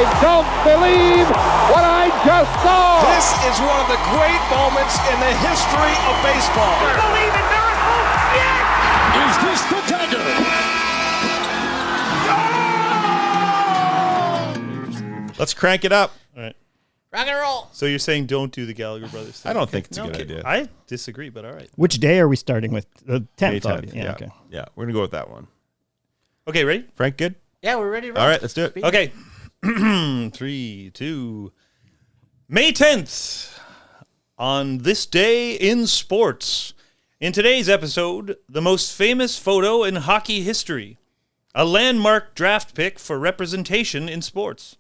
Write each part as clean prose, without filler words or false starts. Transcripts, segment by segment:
I don't believe what I just saw. This is one of the great moments in the history of baseball. I believe in miracles. Yes! Is this the dagger? Let's crank it up. All right. Rock and roll. So you're saying don't do the Gallagher brothers thing? I don't think it's a good idea. I disagree, but all right. Which day are we starting with? The 10th. May 10th. Yeah, okay. Yeah, we're going to go with that one. Okay, ready? Frank, good? Yeah, we're ready to roll. All right, let's do it. Okay. 3, 2. May 10th. On this day in sports. In today's episode, the most famous photo in hockey history. A landmark draft pick for representation in sports.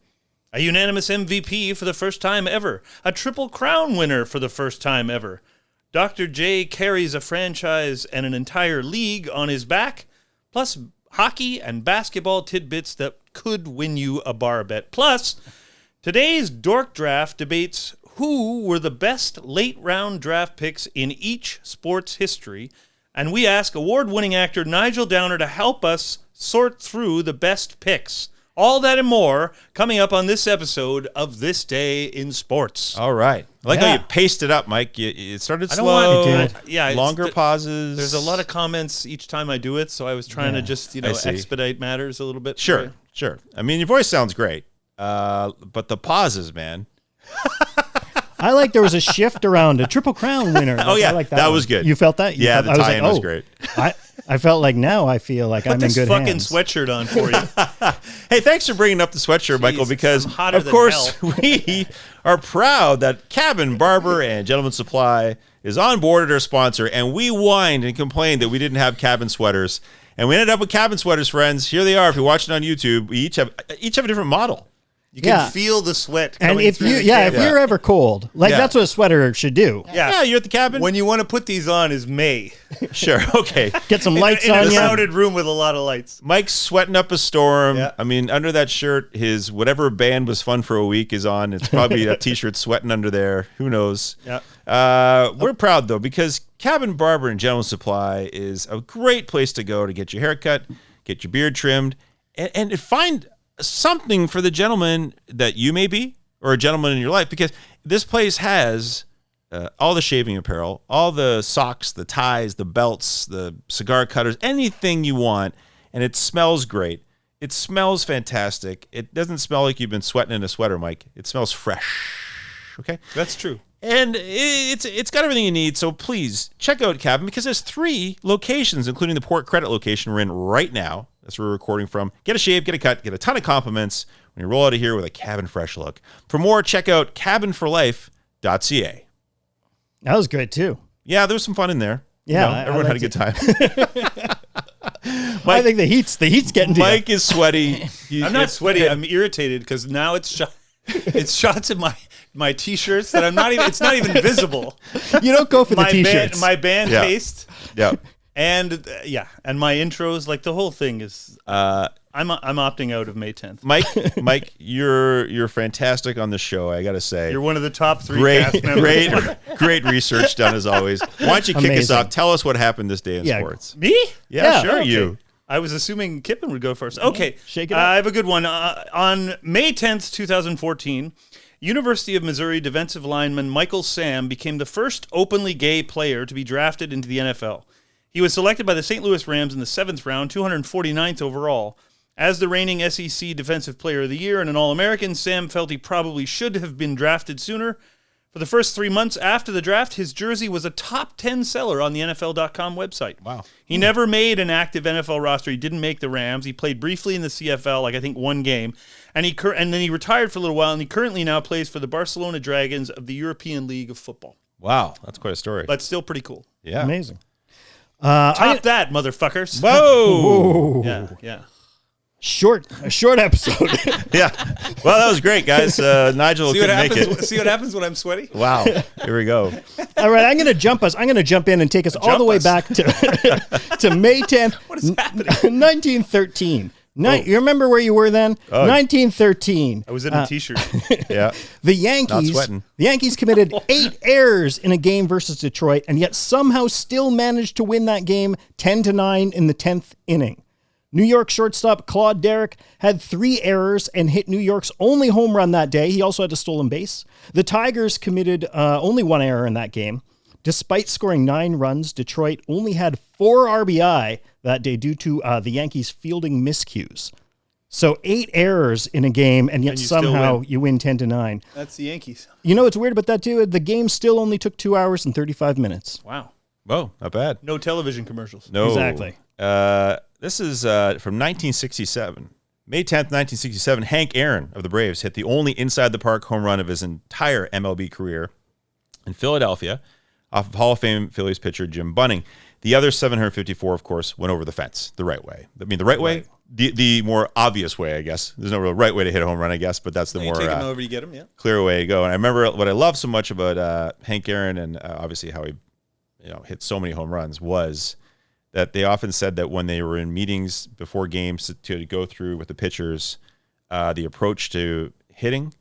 A unanimous MVP for the first time ever. A Triple Crown winner for the first time ever. Dr. J carries a franchise and an entire league on his back. Plus hockey and basketball tidbits that could win you a bar bet. Plus, today's Dork Draft debates who were the best late-round draft picks in each sports history, and we ask award-winning actor Nigel Downer to help us sort through the best picks. All that and more coming up on this episode of This Day in Sports. All right. I like how you paced it up, Mike. It started slow, longer pauses. There's a lot of comments each time I do it, so I was trying to just, expedite matters a little bit. Sure. I mean, your voice sounds great, but the pauses, man. I like there was a shift around a Triple Crown winner. Oh, yeah. I like that was good. You felt that? Yeah, the tie-in was great. I felt like now I feel like I'm in good hands. Put this fucking sweatshirt on for you. Hey, thanks for bringing up the sweatshirt, Michael, because, of course, we are proud that Cabin, Barber, and Gentleman Supply is on board as our sponsor, and we whined and complained that we didn't have Cabin sweaters, and we ended up with Cabin sweaters, friends. Here they are. If you're watching on YouTube, we each have a different model. You can feel the sweat coming and if through you, if you're ever cold, that's what a sweater should do. Yeah, you're at the cabin. When you want to put these on is May. Sure, okay. Get some lights in on a you. crowded room with a lot of lights. Mike's sweating up a storm. Yeah. I mean, under that shirt, his whatever band was fun for a week is on. It's probably a T-shirt sweating under there. Who knows? Yeah. We're proud, though, because Cabin, Barber, and Gentleman Supply is a great place to go to get your hair cut, get your beard trimmed, and find something for the gentleman that you may be or a gentleman in your life, because this place has all the shaving apparel, all the socks, the ties, the belts, the cigar cutters, anything you want, and it smells great. It smells fantastic. It doesn't smell like you've been sweating in a sweater, Mike. It smells fresh. Okay? That's true. And it's got everything you need, so please check out Cabin, because there's 3 locations, including the Port Credit location we're in right now. That's where we're recording from. Get a shave, get a cut, get a ton of compliments when you roll out of here with a Cabin fresh look. For more, check out cabinforlife.ca. That was great, too. Yeah, there was some fun in there. Yeah, everyone had a good time. Mike, I think the heat's getting to Mike is sweaty. I'm not sweaty. I'm irritated because now it's shots of my T-shirts that I'm not even. It's not even visible. You don't go for the T-shirts. My band taste. Yeah. And and my intros, like the whole thing is. I'm opting out of May 10th. Mike, you're fantastic on the show. I got to say, you're one of the top 3 cast members. Great research done as always. Why don't you kick us off? Tell us what happened this day in sports. Me? Yeah, sure. Okay. You. I was assuming Kippen would go first. Okay, shake it up. I have a good one. On May 10th, 2014. University of Missouri defensive lineman Michael Sam became the first openly gay player to be drafted into the NFL. He was selected by the St. Louis Rams in the 7th round, 249th overall. As the reigning SEC Defensive Player of the Year and an All-American, Sam felt he probably should have been drafted sooner. For the first 3 months after the draft, his jersey was a top 10 seller on the NFL.com website. Wow. He never made an active NFL roster. He didn't make the Rams. He played briefly in the CFL, I think 1 game. And then he retired for a little while, and he currently now plays for the Barcelona Dragons of the European League of Football. Wow, that's quite a story. But still pretty cool. Yeah. Amazing. Top that, motherfuckers. Whoa. Yeah. A short episode. Yeah. Well, that was great, guys. Nigel couldn't make it. See what happens when I'm sweaty? Wow. Here we go. All right, I'm going to jump in and take us all the way back to May 10th, What is happening? 1913. You remember where you were then? 1913. I was in a T-shirt. Yeah. The Not sweating. Yankees committed 8 errors in a game versus Detroit, and yet somehow still managed to win that game 10-9 in the 10th inning. New York shortstop Claude Derrick had 3 errors and hit New York's only home run that day. He also had a stolen base. The Tigers committed only 1 error in that game. Despite scoring 9 runs, Detroit only had 4 RBI that day due to the Yankees fielding miscues. So 8 errors in a game, and yet somehow you win 10-9. That's the Yankees. You know what's weird about that, too? The game still only took 2 hours and 35 minutes. Wow. Whoa, not bad. No television commercials. No. Exactly. This is from 1967. May 10th, 1967, Hank Aaron of the Braves hit the only inside-the-park home run of his entire MLB career in Philadelphia off of Hall of Fame Phillies pitcher Jim Bunning. The other 754, of course, went over the fence the right way. I mean, the right way, the more obvious way, I guess. There's no real right way to hit a home run, I guess, but that's the more take him over, you get him, yeah. clear way to go. And I remember what I love so much about Hank Aaron and obviously how he hit so many home runs was that they often said that when they were in meetings before games to go through with the pitchers, the approach to hitting,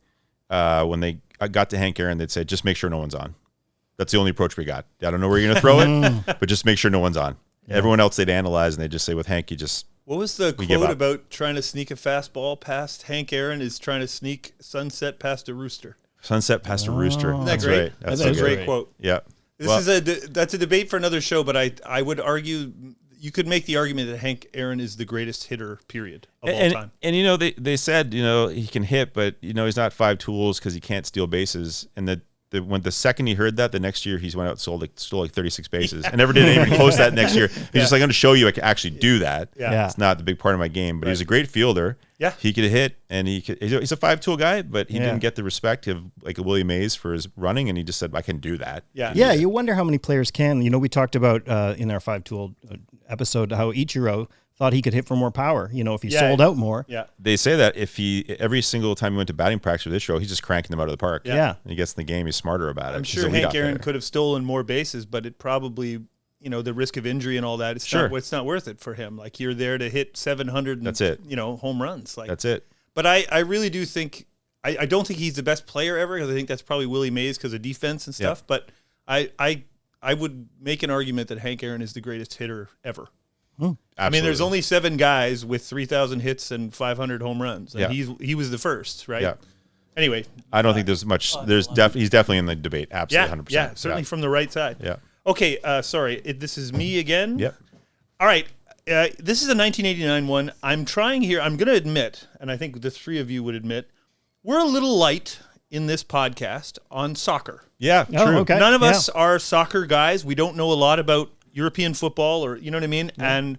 when they got to Hank Aaron, they'd say, just make sure no one's on. That's the only approach we got. I don't know where you're going to throw it, but just make sure no one's on. Yeah. Everyone else they'd analyze, and they'd just say, with Hank, you just... What was the quote about trying to sneak a fastball past Hank Aaron is trying to sneak sunset past a rooster? Sunset past a rooster. Isn't that That's great? Right. That's a great quote. Yeah. That's a debate for another show, but I would argue you could make the argument that Hank Aaron is the greatest hitter, period, of all time. And they said he can hit, but he's not 5 tools because he can't steal bases. And when the second he heard that, the next year he's went out and stole like 36 bases and never did even close that next year. He's just like, I'm going to show you I can actually do that. Yeah. It's not the big part of my game, but he's a great fielder. Yeah. He could hit, and he's a 5-tool guy, but he didn't get the respect of like a Willie Mays for his running, and he just said, I can do that. Yeah. Yeah, you wonder how many players can. We talked about in our 5-tool episode how Ichiro thought he could hit for more power, if he sold out more. Yeah. They say that if every single time he went to batting practice with Ichiro, he's just cranking them out of the park. Yeah. And he gets in the game, he's smarter about it. I'm sure Hank Aaron could have stolen more bases, but it probably, the risk of injury and all that, it's not worth it for him. Like, you're there to hit 700 That's it. Home runs. Like, that's it. But I really do think, I don't think he's the best player ever, because I think that's probably Willie Mays because of defense and stuff. But I would make an argument that Hank Aaron is the greatest hitter ever. I mean, there's only 7 guys with 3,000 hits and 500 home runs, and he was the first, right? Yeah. Anyway, I don't think there's much. He's definitely in the debate. Absolutely, 100%. Yeah, certainly from the right side. Yeah. Okay, sorry, this is me again. Yep. All right, this is a 1989 one. I'm trying here. I'm going to admit, and I think the 3 of you would admit, we're a little light in this podcast on soccer. Yeah, true. Oh, okay. None of us are soccer guys. We don't know a lot about European football, or you know what I mean? Yeah. And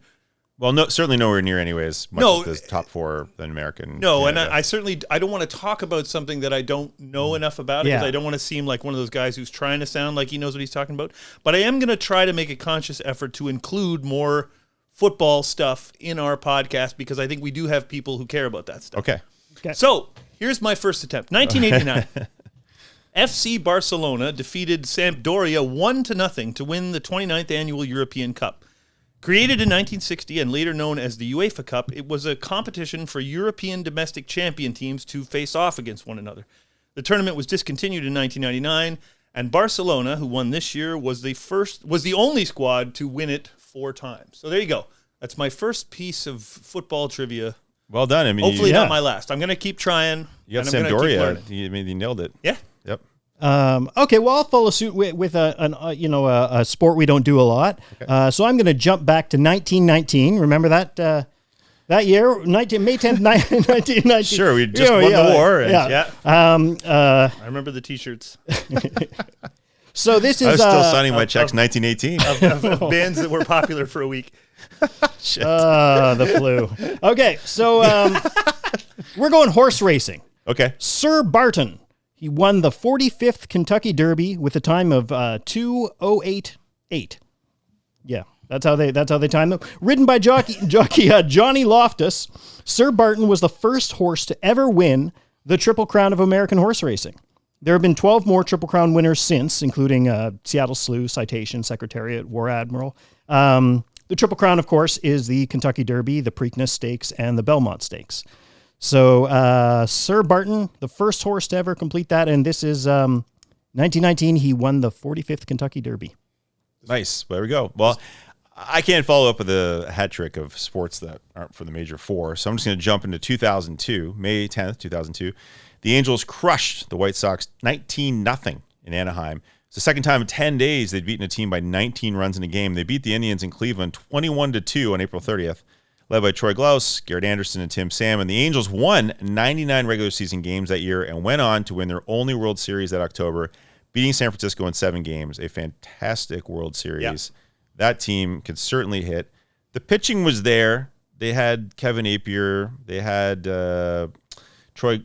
certainly nowhere near anyways. Much as the top 4 than American. No, Canada. And I don't want to talk about something that I don't know enough about, because I don't want to seem like one of those guys who's trying to sound like he knows what he's talking about. But I am going to try to make a conscious effort to include more football stuff in our podcast, because I think we do have people who care about that stuff. Okay. So here's my first attempt. 1989. FC Barcelona defeated Sampdoria 1-0 to win the 29th annual European Cup. Created in 1960 and later known as the UEFA Cup, it was a competition for European domestic champion teams to face off against one another. The tournament was discontinued in 1999, and Barcelona, who won this year, was the only squad to win it 4 times. So there you go. That's my first piece of football trivia. Well done. I mean, hopefully not my last. I'm going to keep trying. You got Sampdoria. You nailed it. Yeah. Yep. Okay, well, I'll follow suit with a sport we don't do a lot. Okay. So I'm going to jump back to 1919. Remember that year, May 10th, 1919. Sure, we just won the war. I remember the T-shirts. So this is. I was still signing my checks 1918 of bands that were popular for a week. Shit. The flu. Okay, so we're going horse racing. Okay. Sir Barton. He won the 45th Kentucky Derby with a time of 2:08.8. Yeah, that's how they timed them. Ridden by jockey Johnny Loftus, Sir Barton was the first horse to ever win the Triple Crown of American horse racing. There have been 12 more Triple Crown winners since, including Seattle Slew, Citation, Secretariat, War Admiral. The Triple Crown, of course, is the Kentucky Derby, the Preakness Stakes, and the Belmont Stakes. So Sir Barton, the first horse to ever complete that, and this is 1919. He won the 45th Kentucky Derby. Nice. There we go. Well, I can't follow up with a hat trick of sports that aren't for the major four, so I'm just going to jump into 2002, May 10th, 2002. The Angels crushed the White Sox 19-0 in Anaheim. It's the second time in 10 days they'd beaten a team by 19 runs in a game. They beat the Indians in Cleveland 21-2 on April 30th, led by Troy Glaus, Garrett Anderson, and Tim Salmon. The Angels won 99 regular season games that year and went on to win their only World Series that October, beating San Francisco in 7 games. A fantastic World Series. Yeah. That team could certainly hit. The pitching was there. They had Kevin Appier. They had Troy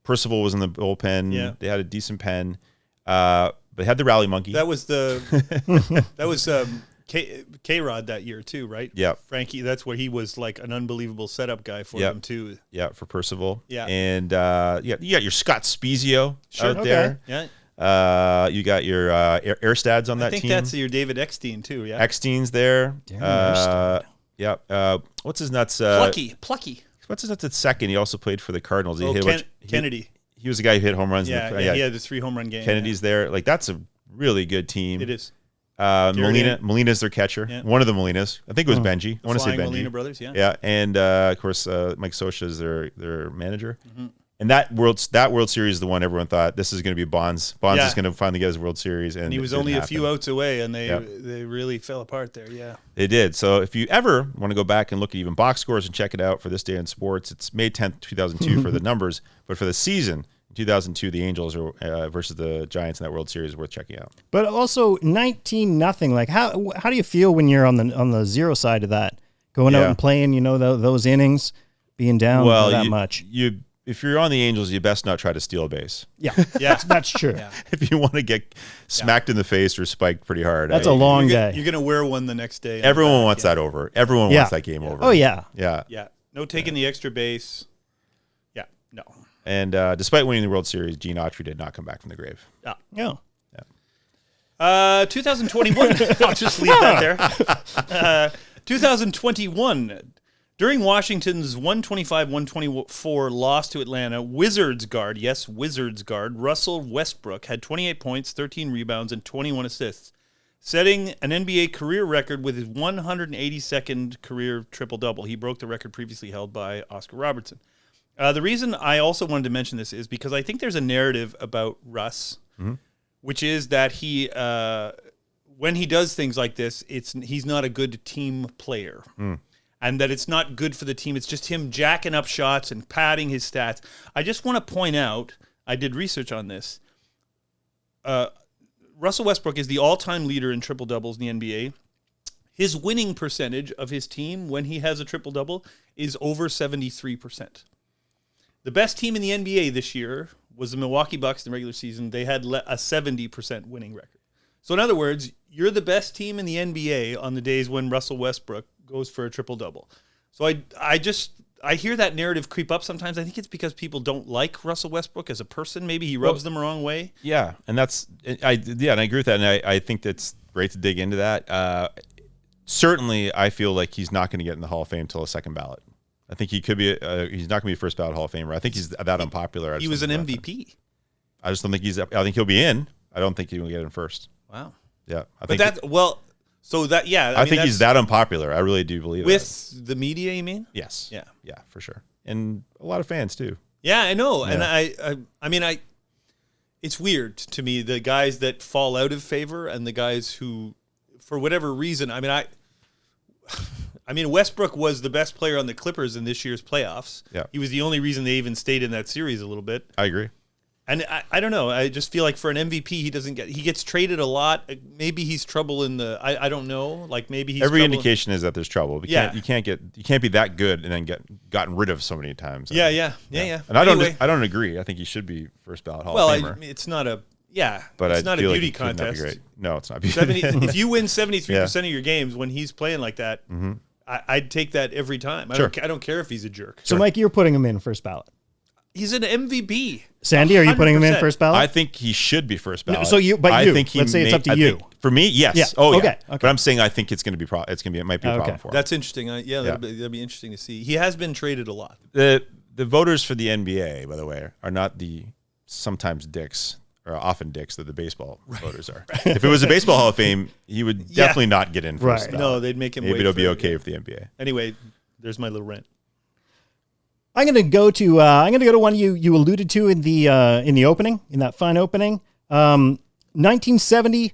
Percival was in the bullpen. Yeah. They had a decent pen. But they had the rally monkey. That was K-Rod that year too, right? Yeah. Frankie, that's where he was like an unbelievable setup guy for them too. Yeah, for Percival. Yeah. And you got your Scott Spezio out Okay. there. Yeah. You got your Airstads on that team. I think that's your David Eckstein too, yeah. Eckstein's there. Darren Yeah. What's his nuts? Plucky. What's his nuts at second? He also played for the Cardinals. Kennedy. He was the guy who hit home runs. Yeah, he had the 3 home run game. Kennedy's there. Like, that's a really good team. It is. Molina's their catcher. Yeah. One of the Molinas. I think it was Benji. I want to say Flying Benji. Molina brothers, yeah. Yeah, and of course Mike Scioscia is their manager. Mm-hmm. And that World Series is the one everyone thought this is going to be Bonds. Bonds is going to finally get his World Series, and he was only a few outs away, and they really fell apart there. Yeah, they did. So if you ever want to go back and look at even box scores and check it out for this day in sports, it's May 10th, 2002 for the numbers, but for the season. 2002, the Angels are versus the Giants in that World Series is worth checking out. But also 19-0. Like how do you feel when you're on the zero side of that, going out and playing? You know those innings, being down that much. If you're on the Angels, you best not try to steal a base. Yeah, that's true. Yeah. If you want to get smacked in the face or spiked pretty hard, that's a long day. You're gonna wear one the next day. Everyone wants that over. Everyone wants that game over. Oh yeah. Yeah. No taking the extra base. Yeah. No. And despite winning the World Series, Gene Autry did not come back from the grave. Yeah. 2021. I'll just leave that there. 2021. During Washington's 125-124 loss to Atlanta, Wizards guard Russell Westbrook had 28 points, 13 rebounds, and 21 assists, setting an NBA career record with his 182nd career triple-double. He broke the record previously held by Oscar Robertson. The reason I also wanted to mention this is because I think there's a narrative about Russ, which is that he, when he does things like this, he's not a good team player. And that it's not good for the team. It's just him jacking up shots and padding his stats. I just want to point out, I did research on this. Russell Westbrook is the all-time leader in triple-doubles in the NBA. His winning percentage of his team when he has a triple-double is over 73%. The best team in the NBA this year was the Milwaukee Bucks in the regular season. They had a 70% winning record. So in other words, you're the best team in the NBA on the days when Russell Westbrook goes for a triple-double. So I hear that narrative creep up sometimes. I think it's because people don't like Russell Westbrook as a person. Maybe he rubs them the wrong way. Yeah, and and I agree with that, and I think that's great to dig into that. Certainly, I feel like he's not going to get in the Hall of Fame till a second ballot. I think he could be. He's not going to be a first ballot Hall of Famer. I think he's that unpopular. He was an MVP. I just don't think he's. I think he'll be in. I don't think he'll get in first. Wow. Yeah, I think he's that unpopular. I really do believe with the media. You mean? Yes. Yeah. Yeah, for sure, and a lot of fans too. Yeah, I know, yeah. And I mean, it's weird to me the guys that fall out of favor and the guys who, for whatever reason, I mean, Westbrook was the best player on the Clippers in this year's playoffs. Yeah. He was the only reason they even stayed in that series a little bit. I agree. And I don't know. I just feel like for an MVP, he gets traded a lot. Maybe he's trouble in the. I don't know. Like maybe he's every indication is that there's trouble. You can't be that good and then gotten rid of so many times. Yeah. And I don't agree. I think he should be first ballot Hall of Famer. It's not a but it's not a beauty like contest. Great. No, it's not beauty. If you win 73% of your games when he's playing like that, I'd take that every time. Sure. I don't care if he's a jerk. So, Mike, you're putting him in first ballot. He's an MVP. Sandy, are you putting him in 100%. first ballot? I think he should be first ballot. No, let's say it's up to you. For me, yes. Yeah. Oh, yeah. Okay. But I'm saying I think it's going to be. It might be a problem for him. That's interesting. That'd be interesting to see. He has been traded a lot. The voters for the NBA, by the way, are not the sometimes dicks. or often dicks that the baseball voters are. If it was a baseball Hall of Fame, he would definitely not get in first. Right. No, they'd make him. Maybe it'll be okay for the NBA. Anyway, there's my little rant. I'm gonna go to one you alluded to in the opening, in that fine opening. 1970,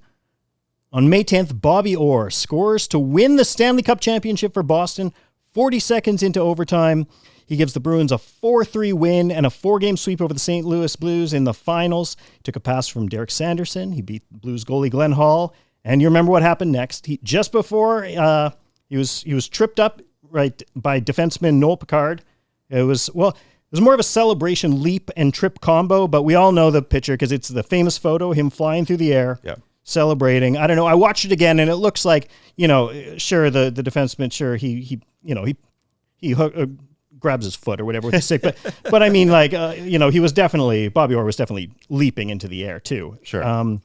on May 10th, Bobby Orr scores to win the Stanley Cup championship for Boston. 40 seconds into overtime, he gives the Bruins a 4-3 win and a 4-game sweep over the St. Louis Blues in the finals. He took a pass from Derek Sanderson. He beat Blues goalie Glenn Hall, and you remember what happened next? Just before he was tripped up right by defenseman Noel Picard. It was more of a celebration leap and trip combo, but we all know the picture because it's the famous photo, him flying through the air, celebrating. I don't know. I watched it again, and it looks like, sure, the defenseman, sure, he grabs his foot or whatever with the stick, but I mean, like, Bobby Orr was definitely leaping into the air too. Sure.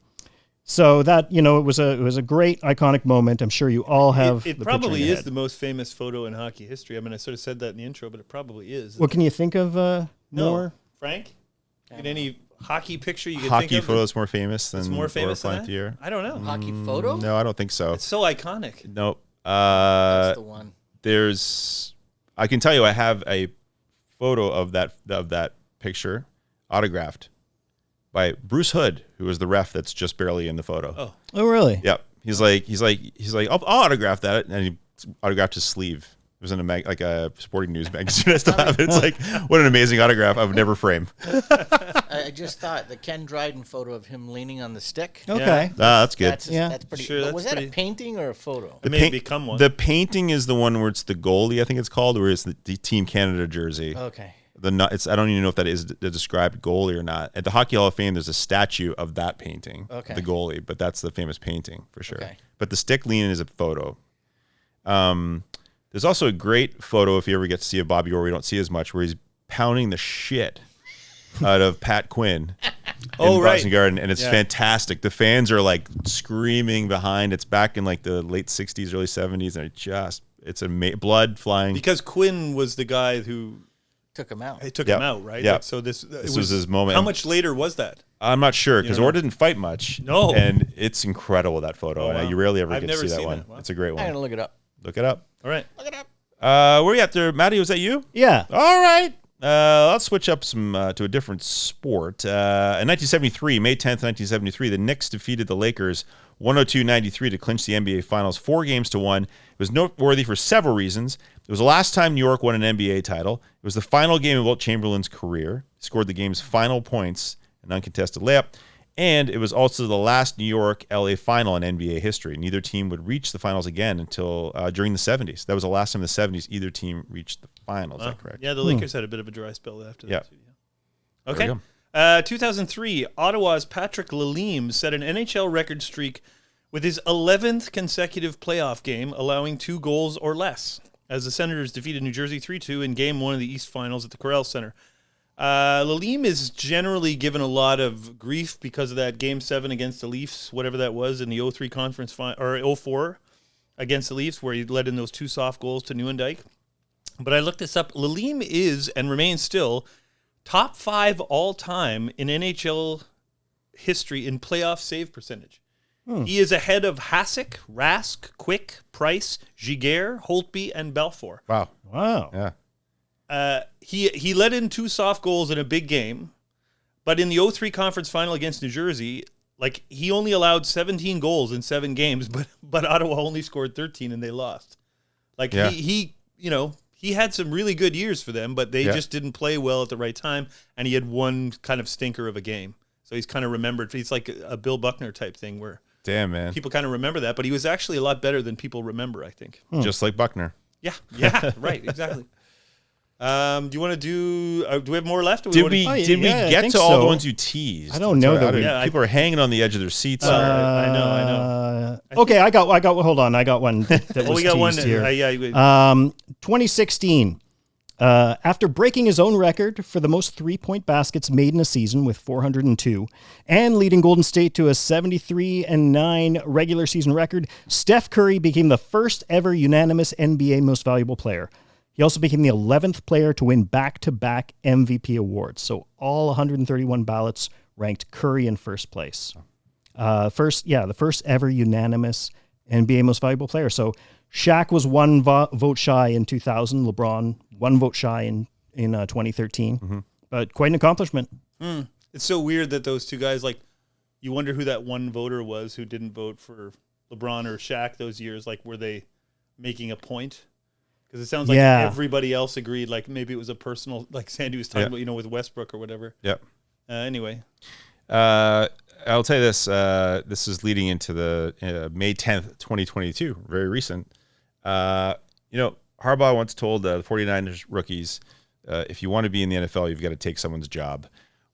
So that, it was a great iconic moment. I'm sure you all have. It probably is the most famous photo in hockey history. I mean, I sort of said that in the intro, but it probably is. What can you think of more? Frank? Any hockey picture you can Hockey think of? photo is more famous than It's more famous Orr than flying that? through the air. I don't know. Hockey photo? No, I don't think so. It's so iconic. Nope. That's the one. I can tell you, I have a photo of that picture autographed by Bruce Hood, who was the ref that's just barely in the photo. Oh, really? Yep. He's like, I'll autograph that, and he autographed his sleeve. It was in a sporting news magazine. I still have it. It's like, what an amazing autograph I would never frame. I just thought the Ken Dryden photo of him leaning on the stick. Okay. That's good. That's pretty. Sure, that's was that pretty- a painting or a photo? It may become one. The painting is the one where it's the goalie, I think it's called, where it's the Team Canada jersey. Okay. I don't even know if that is the described goalie or not. At the Hockey Hall of Fame, there's a statue of that painting, Okay. the goalie, but that's the famous painting for sure. Okay. But the stick leaning is a photo. There's also a great photo, if you ever get to see a Bobby Orr, we don't see as much, where he's pounding the shit out of Pat Quinn in Boston Garden, and it's fantastic. The fans are like screaming behind. It's back in like the late 60s, early 70s, and it's blood flying. Because Quinn was the guy who Took him out. took him out, right? Yep. Like, so this was his moment. How much later was that? I'm not sure, because You don't Orr know? didn't fight much. No. And it's incredible, that photo. Oh, wow. You rarely ever I've get to never see that seen one. that. Wow. It's a great I'm one. gonna look it up. Look it up. All right. Look it up. Where are you at there, Matty? Was that you? Yeah. All right. Let's switch up to a different sport. In 1973, May 10th, 1973, the Knicks defeated the Lakers 102-93 to clinch the NBA Finals 4-1. It was noteworthy for several reasons. It was the last time New York won an NBA title. It was the final game of Wilt Chamberlain's career. He scored the game's final points, an uncontested layup. And it was also the last New York-LA final in NBA history. Neither team would reach the finals again until during the 70s. That was the last time in the 70s either team reached the finals. Is that correct? Yeah, the Lakers had a bit of a dry spell after that. Yeah. Too, yeah. Okay. 2003, Ottawa's Patrick Lalime set an NHL record streak with his 11th consecutive playoff game, allowing 2 goals or less, as the Senators defeated New Jersey 3-2 in Game 1 of the East Finals at the Corel Center. Lalime is generally given a lot of grief because of that Game 7 against the Leafs, whatever that was, in the 03 conference or 04 against the Leafs, where he let in those 2 soft goals to Nieuwendyk. But I looked this up. Lalime is and remains still top 5 all time in NHL history in playoff save percentage. He is ahead of Hasek, Rask, Quick, Price, Giguère, Holtby, and Belfour. Wow. Wow. Yeah. He let in 2 soft goals in a big game, but in the 03 conference final against New Jersey, like, he only allowed 17 goals in 7 games, but Ottawa only scored 13 and they lost. Like, he had some really good years for them, but they just didn't play well at the right time, and he had one kind of stinker of a game. So he's kind of remembered. He's like a Bill Buckner type thing where Damn, man. people kind of remember that, but he was actually a lot better than people remember, I think. Just like Buckner. Yeah, right, exactly. Do you want to do we have more left? Or Did wanna- we Oh, yeah, get I think to all the so. ones you teased? I don't know that we- Yeah, people are hanging on the edge of their seats. I know. Okay, I got. Hold on, I got one that was Well, we got one. teased here. 2016. After breaking his own record for the most three-point baskets made in a season with 402, and leading Golden State to a 73-9 regular season record, Steph Curry became the first ever unanimous NBA Most Valuable Player. He also became the 11th player to win back-to-back MVP awards. So all 131 ballots ranked Curry in first place. The first ever unanimous NBA Most Valuable Player. So Shaq was one vote shy in 2000. LeBron 1 vote shy in 2013. But quite an accomplishment. It's so weird that those two guys, like, you wonder who that one voter was who didn't vote for LeBron or Shaq those years. Like, were they making a point? Because it sounds like everybody else agreed. Like, maybe it was a personal, like Sandy was talking about, with Westbrook or whatever. Yep. Anyway. I'll tell you this. This is leading into the May 10th, 2022, very recent. Harbaugh once told the 49ers rookies, if you want to be in the NFL, you've got to take someone's job.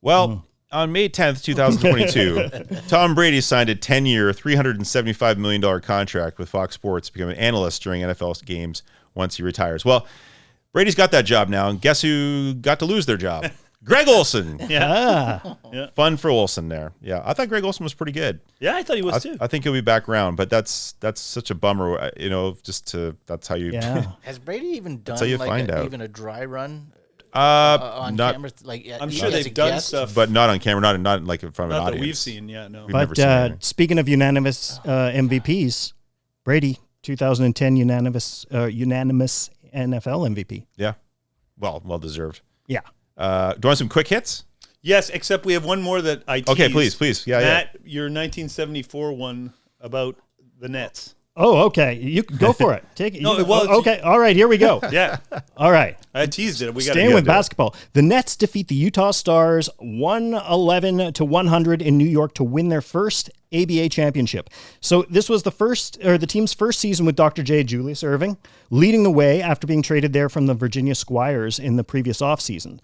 Well, on May 10th, 2022, Tom Brady signed a 10-year, $375 million contract with Fox Sports to become an analyst during NFL games once he retires. Well, Brady's got that job now, and guess who got to lose their job? Greg Olson. Yeah. Fun for Olson there. Yeah, I thought Greg Olson was pretty good. Yeah, I thought he was too. I think he'll be back around, but that's such a bummer, that's how you Has Brady even done how you find out. even a dry run on camera? Like, I'm sure they've done guest? stuff, but not on camera, not like in front of an not that audience. we've seen. Yeah, no. We've never seen But anything. speaking of unanimous MVPs, Brady, 2010 unanimous NFL MVP. Yeah, well deserved. Yeah. Do you want some quick hits? Yes, except we have one more that I teased. Okay, please. Yeah, Matt, your 1974 one about the Nets. Oh, okay. You go for it. Take it. No, well, okay. All right. Here we go. Yeah, All right. I teased it. We got Staying with basketball, the Nets defeat the Utah Stars 111-100 in New York to win their first ABA championship. So this was the team's first season with Dr. J. Julius Erving, leading the way after being traded there from the Virginia Squires in the previous offseason.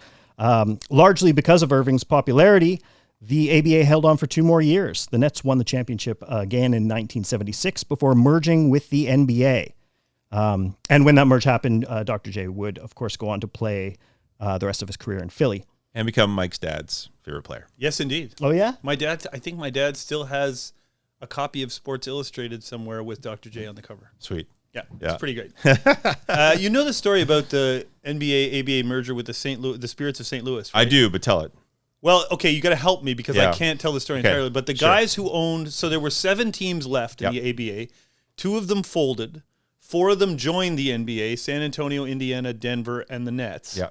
Largely because of Irving's popularity, the ABA held on for 2 more years. The Nets won the championship again in 1976 before merging with the NBA. And when that merge happened, Dr. J would, of course, go on to play the rest of his career in Philly. And become Mike's dad's favorite player. Yes, indeed. Oh, yeah? I think my dad still has a copy of Sports Illustrated somewhere with Dr. J on the cover. Sweet. Yeah, Yeah. it's pretty great. You know the story about the NBA-ABA merger with the Spirits of St. Louis, right? I do, but tell it. Well, okay, you got to help me because I can't tell the story entirely. But the sure. guys who owned, so there were 7 teams left in the ABA. 2 of them folded. 4 of them joined the NBA: San Antonio, Indiana, Denver, and the Nets. Yeah.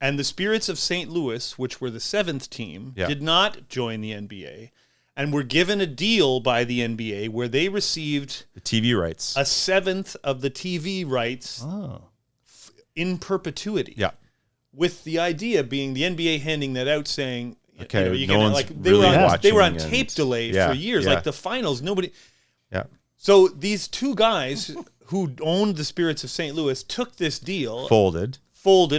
And the Spirits of St. Louis, which were the 7th team, did not join the NBA and were given a deal by the NBA where they received The TV rights. a 7th of the TV rights in perpetuity. Yeah. With the idea being the NBA handing that out, saying, Okay, you no can, one's like they really were on watching tape and- delay Yeah, for years, yeah. like the finals. Nobody. Yeah. So these 2 guys who owned the Spirits of St. Louis took this deal, Folded.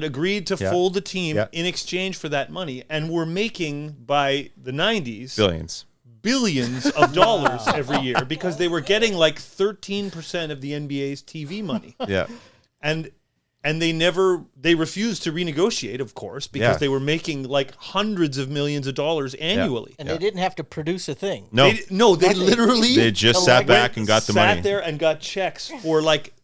agreed to fold the team in exchange for that money, and were making by the 90s billions of dollars every year because they were getting like 13% of the NBA's TV money. Yeah. And they refused to renegotiate, of course, because they were making like hundreds of millions of dollars annually. And they didn't have to produce a thing. No. They literally They just sat back and got the money. Sat there and got checks for like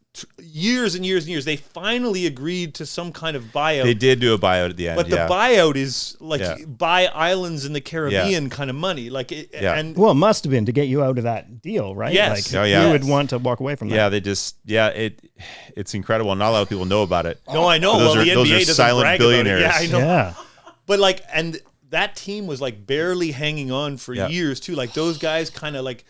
years and years and years. They finally agreed to some kind of buyout. They did do a buyout at the end. But the buyout is like Yeah. buy islands in the Caribbean kind of money. Like and Well, it must have been to get you out of that deal, right? Yes. Like, you would want to walk away from that. Yeah, they just it's incredible. Not a lot of people know about it. no, I know. Those Well, are- the those NBA are doesn't silent brag billionaires. about it. Yeah, I know. Yeah. But like, and that team was like barely hanging on for Yeah. years too. Like those guys kind of like,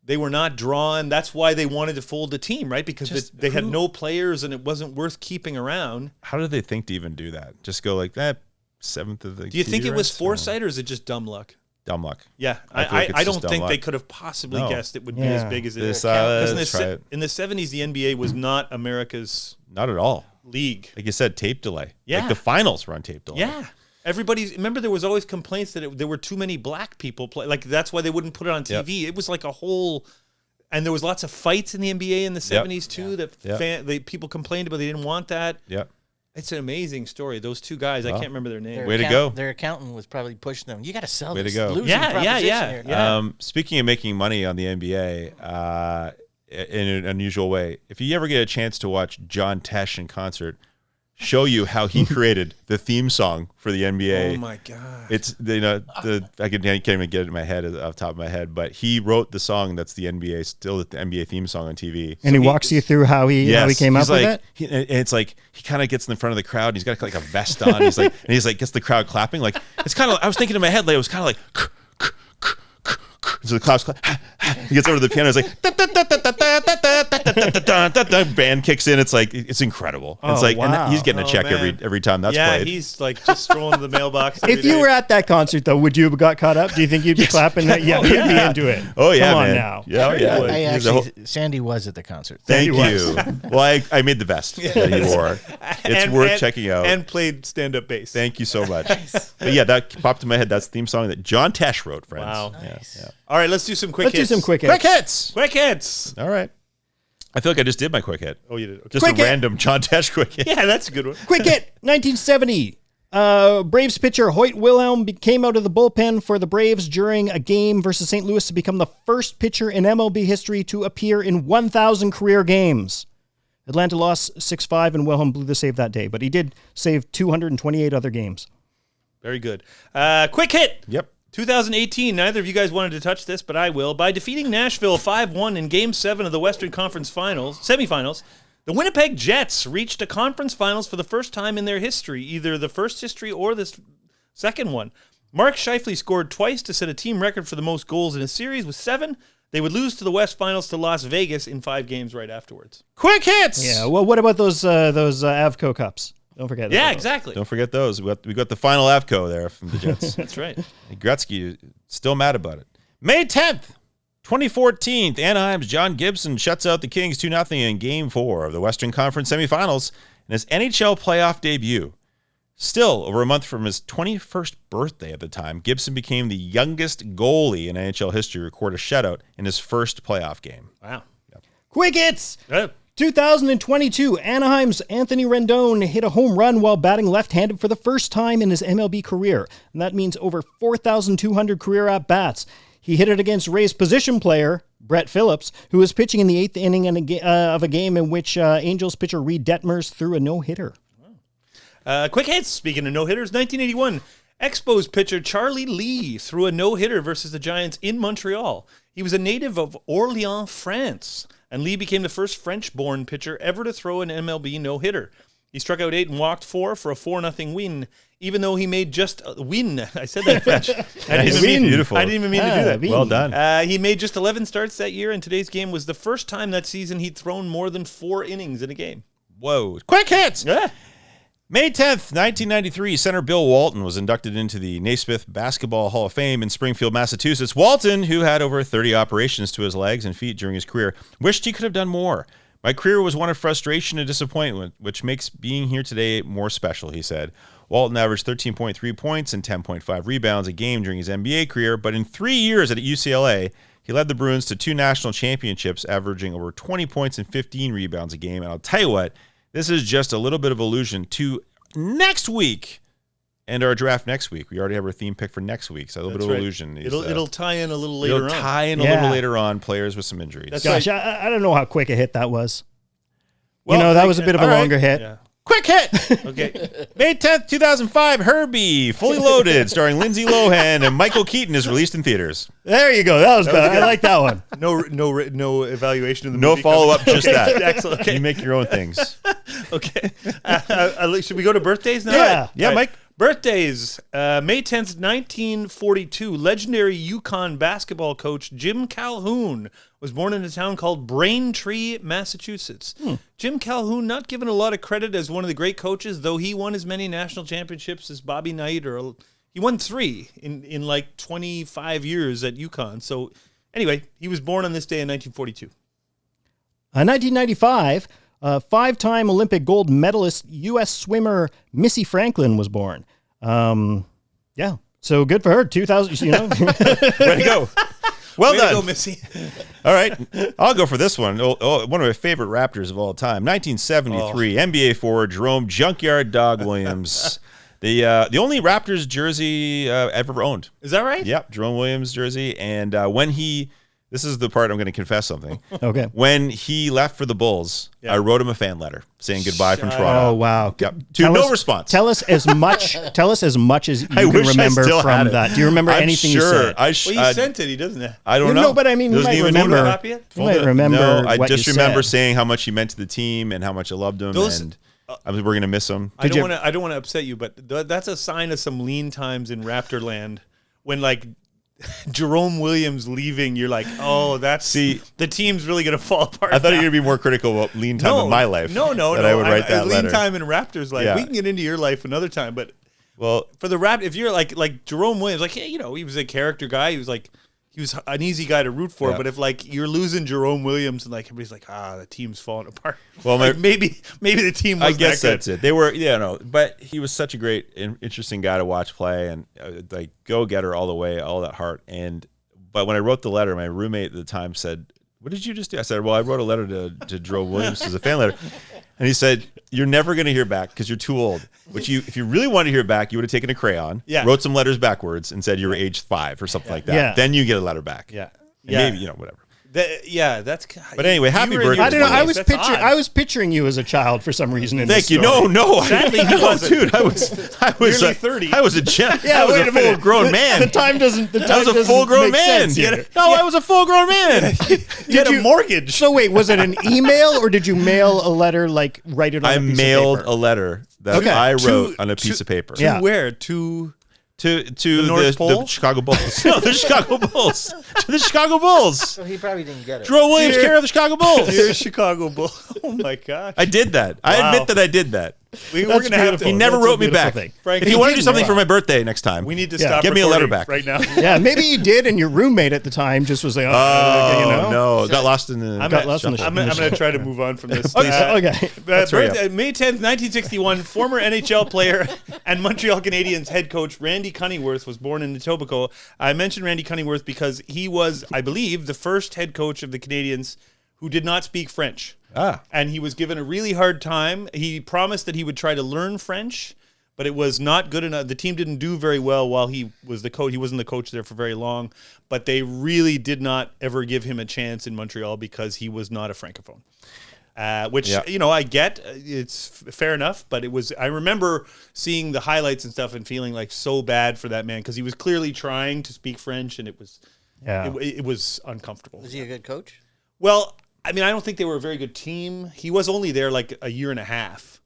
they were not drawn. That's why they wanted to fold the team, right? Because they had no players and it wasn't worth keeping around. How did they think to even do that? Just go like that 7th of the Do you think TV it was rights? foresight or is it just dumb luck? Dumb luck. Yeah, I feel like it's I just don't dumb think luck. they could have possibly No. guessed it would be as big as it is. Let's try it. In the 70s, the NBA was not America's Not at all. league. Like you said, tape delay. Yeah. Like the finals were on tape delay. Yeah. Remember there was always complaints that there were too many black people play. Like that's why they wouldn't put it on TV. It was like a whole, and there was lots of fights in the NBA in the 70s too that people complained about. They didn't want that. Yeah. It's an amazing story. Those 2 guys, I can't remember their name. Way to go. Their accountant was probably pushing them. You got to sell Way to this go. losing Yeah, proposition here. Speaking of making money on the NBA, in an unusual way, if you ever get a chance to watch John Tesh in concert, show you how he created the theme song for the NBA. Oh my god! It's I can't even get it in my head off the top of my head, but he wrote the song that's the NBA theme song on TV. And he walks you through how he came up with it. And it's like he kind of gets in front of the crowd. And he's got like a vest on. He's like gets the crowd clapping. Like it's kind of. I was thinking in my head, like it was kind of like. So the crowd's he gets over to the piano. It's like band kicks in. It's like it's incredible. It's like and he's getting a check every time that's played. Yeah, he's like just strolling to the mailbox. If you were at that concert though, would you have got caught up? Do you think you'd be clapping that? Yeah, you'd be into it. Oh yeah, come on man. now. Yeah. Sandy was at the concert. Thank you. Well, I made the vest that he wore. It's worth checking out. And played stand-up bass. Thank you so much. But yeah, that popped in my head. That's the theme song that John Tesh wrote, friends. Wow. Nice. Yeah. All right, let's do some quick hits. Let's do some quick hits. Quick hits. Quick hits. All right. I feel like I just did my quick hit. Oh, you did. Okay. Just Quick a hit. random John Tesh quick hit. Yeah, that's a good one. Quick hit, 1970. Braves pitcher Hoyt Wilhelm came out of the bullpen for the Braves during a game versus St. Louis to become the first pitcher in MLB history to appear in 1,000 career games. Atlanta lost 6-5, and Wilhelm blew the save that day, but he did save 228 other games. Very good. Quick hit. Yep. 2018, neither of you guys wanted to touch this, but I will. By defeating Nashville 5-1 in Game 7 of the Western Conference semifinals, the Winnipeg Jets reached a conference finals for the first time in their history, either the first history or the second one. Mark Scheifele scored twice to set a team record for the most goals in a series with 7. They would lose to the West Finals to Las Vegas in 5 games right afterwards. Quick hits. Yeah, well, what about those Avco Cups? Don't forget. Yeah, exactly. Don't forget those. We got the final Avco there from the Jets. That's right. Gretzky still mad about it. May 10th, 2014, Anaheim's John Gibson shuts out the Kings 2-0 in Game 4 of the Western Conference semifinals in his NHL playoff debut. Still, over a month from his 21st birthday at the time, Gibson became the youngest goalie in NHL history to record a shutout in his first playoff game. Wow. Quick hits. Yep. 2022, Anaheim's Anthony Rendon hit a home run while batting left-handed for the first time in his MLB career, and that means over 4,200 career at-bats. He hit it against Rays position player Brett Phillips, who was pitching in the 8th inning of a game in which Angels pitcher Reed Detmers threw a no-hitter. Quick hits. Speaking of no-hitters, 1981, Expos pitcher Charlie Lee threw a no-hitter versus the Giants in Montreal. He was a native of Orléans, France, and Lee became the first French-born pitcher ever to throw an MLB no-hitter. He struck out 8 and walked 4 for a 4-0 win, even though he made just a win. I said that in French. Beautiful. I didn't even mean to do that. Well done. He made just 11 starts that year, and today's game was the first time that season he'd thrown more than 4 innings in a game. Whoa. Quick hits. Yeah. May 10th, 1993, center Bill Walton was inducted into the Naismith Basketball Hall of Fame in Springfield, Massachusetts. Walton, who had over 30 operations to his legs and feet during his career, wished he could have done more. My career was one of frustration and disappointment, which makes being here today more special, he said. Walton averaged 13.3 points and 10.5 rebounds a game during his NBA career, but in 3 years at UCLA, he led the Bruins to 2 national championships, averaging over 20 points and 15 rebounds a game. And I'll tell you what, this is just a little bit of allusion to next week and our draft next week. We already have our theme pick for next week, so a little bit of allusion. It'll tie in a little later on. It'll tie in a little later on, players with some injuries. That's Gosh, right. I don't know how quick a hit that was. Well, that was a bit of a longer hit. Yeah. Quick hit! Okay. May 10th, 2005, Herbie, Fully Loaded, starring Lindsay Lohan and Michael Keaton, is released in theaters. There you go. That was better. I like that one. No evaluation of the No movie. follow-up, just that. Excellent. Okay. You make your own things. Okay. Should we go to birthdays now? Yeah. Yeah, All right. Mike. Birthdays. May 10th, 1942, legendary Yukon basketball coach Jim Calhoun was born in a town called Braintree, Massachusetts. Jim Calhoun, not given a lot of credit as one of the great coaches, though he won as many national championships as Bobby Knight, he won 3 in like 25 years at Yukon. So anyway, he was born on this day in 1942. 1995, 5-time Olympic gold medalist U.S. swimmer Missy Franklin was born. Yeah, so good for her. 2000, Way to go. Well Way done. to go, Missy. All right. I'll go for this one. One of my favorite Raptors of all time. 1973, NBA forward Jerome Junkyard Dog Williams. The only Raptors jersey ever owned. Is that right? Yep, Jerome Williams jersey. And when he This is the part I'm going to confess something. Okay. When he left for the Bulls, Yeah. I wrote him a fan letter saying goodbye from Oh Toronto. wow! Yep. To no response. Tell us as much. Tell us as much as you I can wish I remember still had from it. that. Do you remember I'm anything sure. you said? Well, you sent it. He doesn't. I don't You know. know, but I mean, you Doesn't might even remember. photocopy it? You might remember. No, I what just you remember said. saying how much he meant to the team and how much I loved him, Those- and we're going to miss him. I don't want to upset you, but that's a sign of some lean times in Raptor land. When like Jerome Williams leaving, you're like, oh, the team's really gonna fall apart. I thought you now. were going to be more critical about lean time in my life. No, that I would write that lean letter. time in Raptors life. Yeah. We can get into your life another time, but Well, for the Raptors, if you're like Jerome Williams, like he was a character guy. He was an easy guy to root for. Yeah. But if like you're losing Jerome Williams and like everybody's like, the team's falling apart. Well, like, maybe the team. I Was guess that good. that's it. They were, but he was such a great, interesting guy to watch play, and like go getter all the way, all that heart. But when I wrote the letter, my roommate at the time said, "What did you just do?" I said, "Well, I wrote a letter to Jerome Williams as a fan letter," and he said, "You're never going to hear back because you're too old. Which if you really wanted to hear back, you would have taken a crayon, wrote some letters backwards, and said you were age 5 or something like that. Yeah. Then you get a letter back. Yeah. And maybe whatever." That's. But anyway, happy you were in birthday. your I don't know. 20s. That's odd. I was picturing you as a child for some reason. In Thank this you. story. No. Sadly, he wasn't. Dude, I was Nearly 30. I was a gen- Yeah, I was wait a a minute. full grown man. The time doesn't. The time I was a doesn't full grown make man. sense here. No, I was a full grown man. You had a mortgage. So wait, was it an email or did you mail a letter? Like write it on I a piece mailed of a paper? letter that Okay. I wrote To- on a piece of paper. Yeah. Where to? To The North Pole? the Chicago Bulls. No, the Chicago Bulls. To the Chicago Bulls. So he probably didn't get it. Jerome Williams, Dear- care of the Chicago Bulls. Dear Chicago Bull. Oh my gosh. I did that. I Wow. admit that I did that. We're That's gonna have beautiful. to. He never That's a wrote me beautiful back. thing. Frank, If you he want to do didn't something write. for my birthday next time, We need to Yeah. stop. Give me a letter recording back. right now. Yeah, maybe you did, and your roommate at the time just was like, Oh oh, no, got lost in the. Got lost in the I'm gonna try to move on from this. Okay. Birthday, May 10th, 1961, former NHL player and Montreal Canadiens head coach Randy Cunningworth was born in Etobicoke. I mentioned Randy Cunningworth because he was, I believe, the first head coach of the Canadiens who did not speak French. And he was given a really hard time. He promised that he would try to learn French, but it was not good enough. The team didn't do very well while he was the coach. He wasn't the coach there for very long, but they really did not ever give him a chance in Montreal because he was not a francophone. Which, I get. It's fair enough, but it was. I remember seeing the highlights and stuff and feeling like so bad for that man because he was clearly trying to speak French and it was, it was uncomfortable. Was he a good coach? Well, I mean, I don't think they were a very good team. He was only there like a year and a half,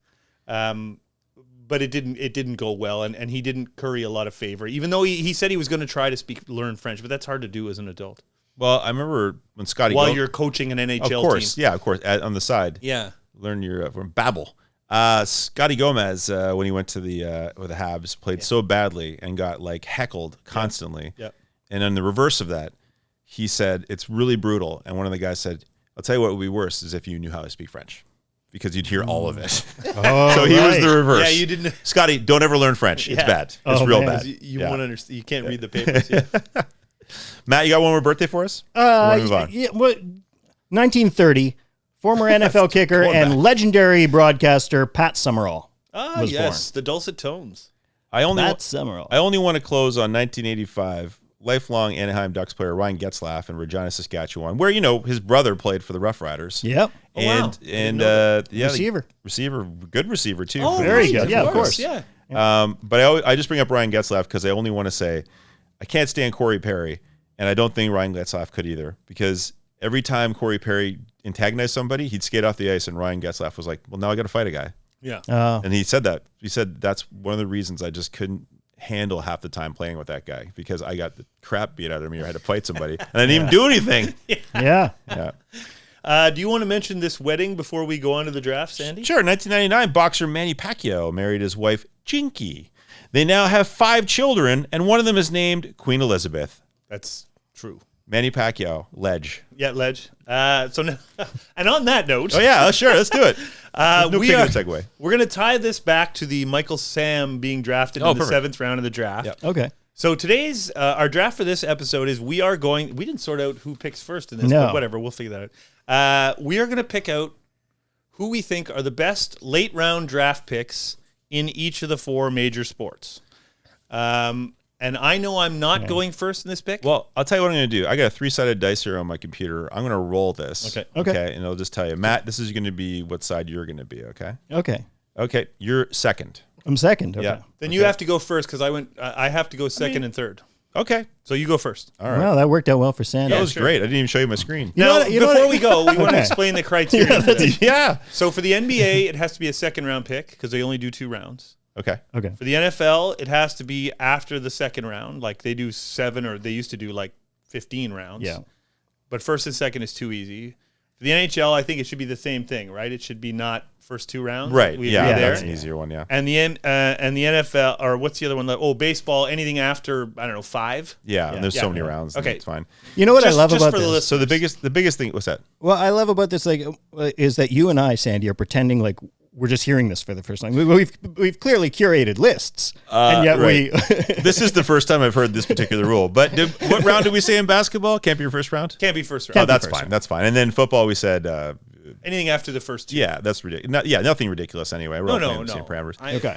but it didn't go well, and he didn't curry a lot of favor. Even though he said he was going to try to learn French, but that's hard to do as an adult. Well, I remember when Scotty. While you're coaching an NHL team. of course, yeah, of course, on the side. Yeah. Learn your from Babel. Scotty Gomez, when he went to the Habs, played so badly and got like heckled constantly. Yeah. And on the reverse of that, he said it's really brutal. And one of the guys said, "I'll tell you what would be worse is if you knew how to speak French, because you'd hear all of it." Oh, So he was right. the reverse. Yeah, you didn't. Scotty, don't ever learn French. It's Yeah. bad. It's Oh, real man. bad. You Yeah. won't understand. You can't read the papers. Yeah. Matt, you got one more birthday for us? Move on. Yeah, 1930, former NFL kicker going and back. legendary broadcaster Pat Summerall. Ah, was yes, the dulcet tones. I only Pat Summerall. I only want to close on 1985. Lifelong Anaheim Ducks player Ryan Getzlaf in Regina, Saskatchewan, where his brother played for the Rough Riders. Yep. Oh, wow. And Receiver. good receiver too. Oh, for the very Rangers. good. Yeah, of course. Yeah. But I just bring up Ryan Getzlaf because I only want to say I can't stand Corey Perry, and I don't think Ryan Getzlaf could either, because every time Corey Perry antagonized somebody, he'd skate off the ice, and Ryan Getzlaf was like, "Well, now I got to fight a guy." Yeah. And he said that. He said that's one of the reasons I just couldn't handle half the time playing with that guy, because I got the crap beat out of me or I had to fight somebody, and I didn't even do anything. Yeah. Yeah. Do you want to mention this wedding before we go on to the draft, Sandy? Sure. 1999, boxer Manny Pacquiao married his wife, Jinky. They now have 5 children, and one of them is named Queen Elizabeth. That's true. Manny Pacquiao, ledge. Yeah, Ledge. So, now, and on that note, Oh, yeah, sure. Let's do it. No particular segue. we're going to tie this back to the Michael Sam being drafted in the perfect. 7th round of the draft. Yep. Okay. So today's our draft for this episode is we didn't sort out who picks first in this, No. but whatever, we'll figure that out. We are going to pick out who we think are the best late round draft picks in each of the 4 major sports. And And I know I'm not going first in this pick. Well, I'll tell you what I'm going to do. I got a 3-sided dice here on my computer. I'm going to roll this. Okay. And I'll just tell you, Matt, this is going to be what side you're going to be. Okay. Okay. You're second. I'm second. Okay. Yeah. Then you have to go first because I have to go second and third. Okay. So you go first. All right. Wow, that worked out well for Sandy. That was great. I didn't even show you my screen. You know Now, what- you know before what- we go, we want to Okay. explain the criteria. for this. Yeah. So for the NBA, it has to be a second round pick because they only do 2 rounds. Okay. Okay. For the NFL, it has to be after the second round. Like they do 7 or they used to do like 15 rounds. Yeah. But first and second is too easy. For the NHL, I think it should be the same thing, right? It should be not first 2 rounds. Right. We Yeah. agree there. That's an easier one. Yeah. And the NFL, or what's the other one? Oh, baseball, anything after, I don't know, 5? Yeah. And there's so many Yeah. rounds. Okay. It's fine. You know what I love Just about for the this? So the biggest thing, what's that? What I love about this, like, is that you and I, Sandy, are pretending like we're just hearing this for the first time. We've clearly curated lists, and yet right. we. This is the first time I've heard this particular rule. But what round did we say in basketball? Can't be your first round? Can't be first round. Can't be That's first fine. That's fine. And then football, we said, Anything after the first 2. yeah, that's ridiculous. Nothing ridiculous anyway. We're all playing the same parameters. Okay.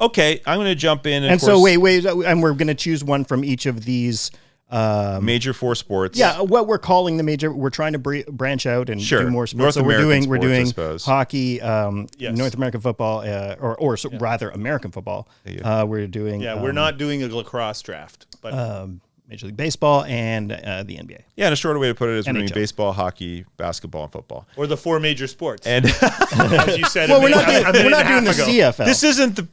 Okay, I'm going to jump in. And of so course, wait, and we're going to choose one from each of these. major 4 sports. Yeah, what we're calling the major. We're trying to branch out and Sure. do more sports. North So American we're sports, I doing suppose. hockey, Yes. North American football, rather American football. We're doing Yeah, we're not doing a lacrosse draft. But Major League Baseball and the NBA. Yeah, and a shorter way to put it is we're doing NHL. baseball, hockey, basketball, and football. or the 4 major sports. And as you said, Well, a we're not minute- doing, a minute we're not and a doing the half ago. CFL.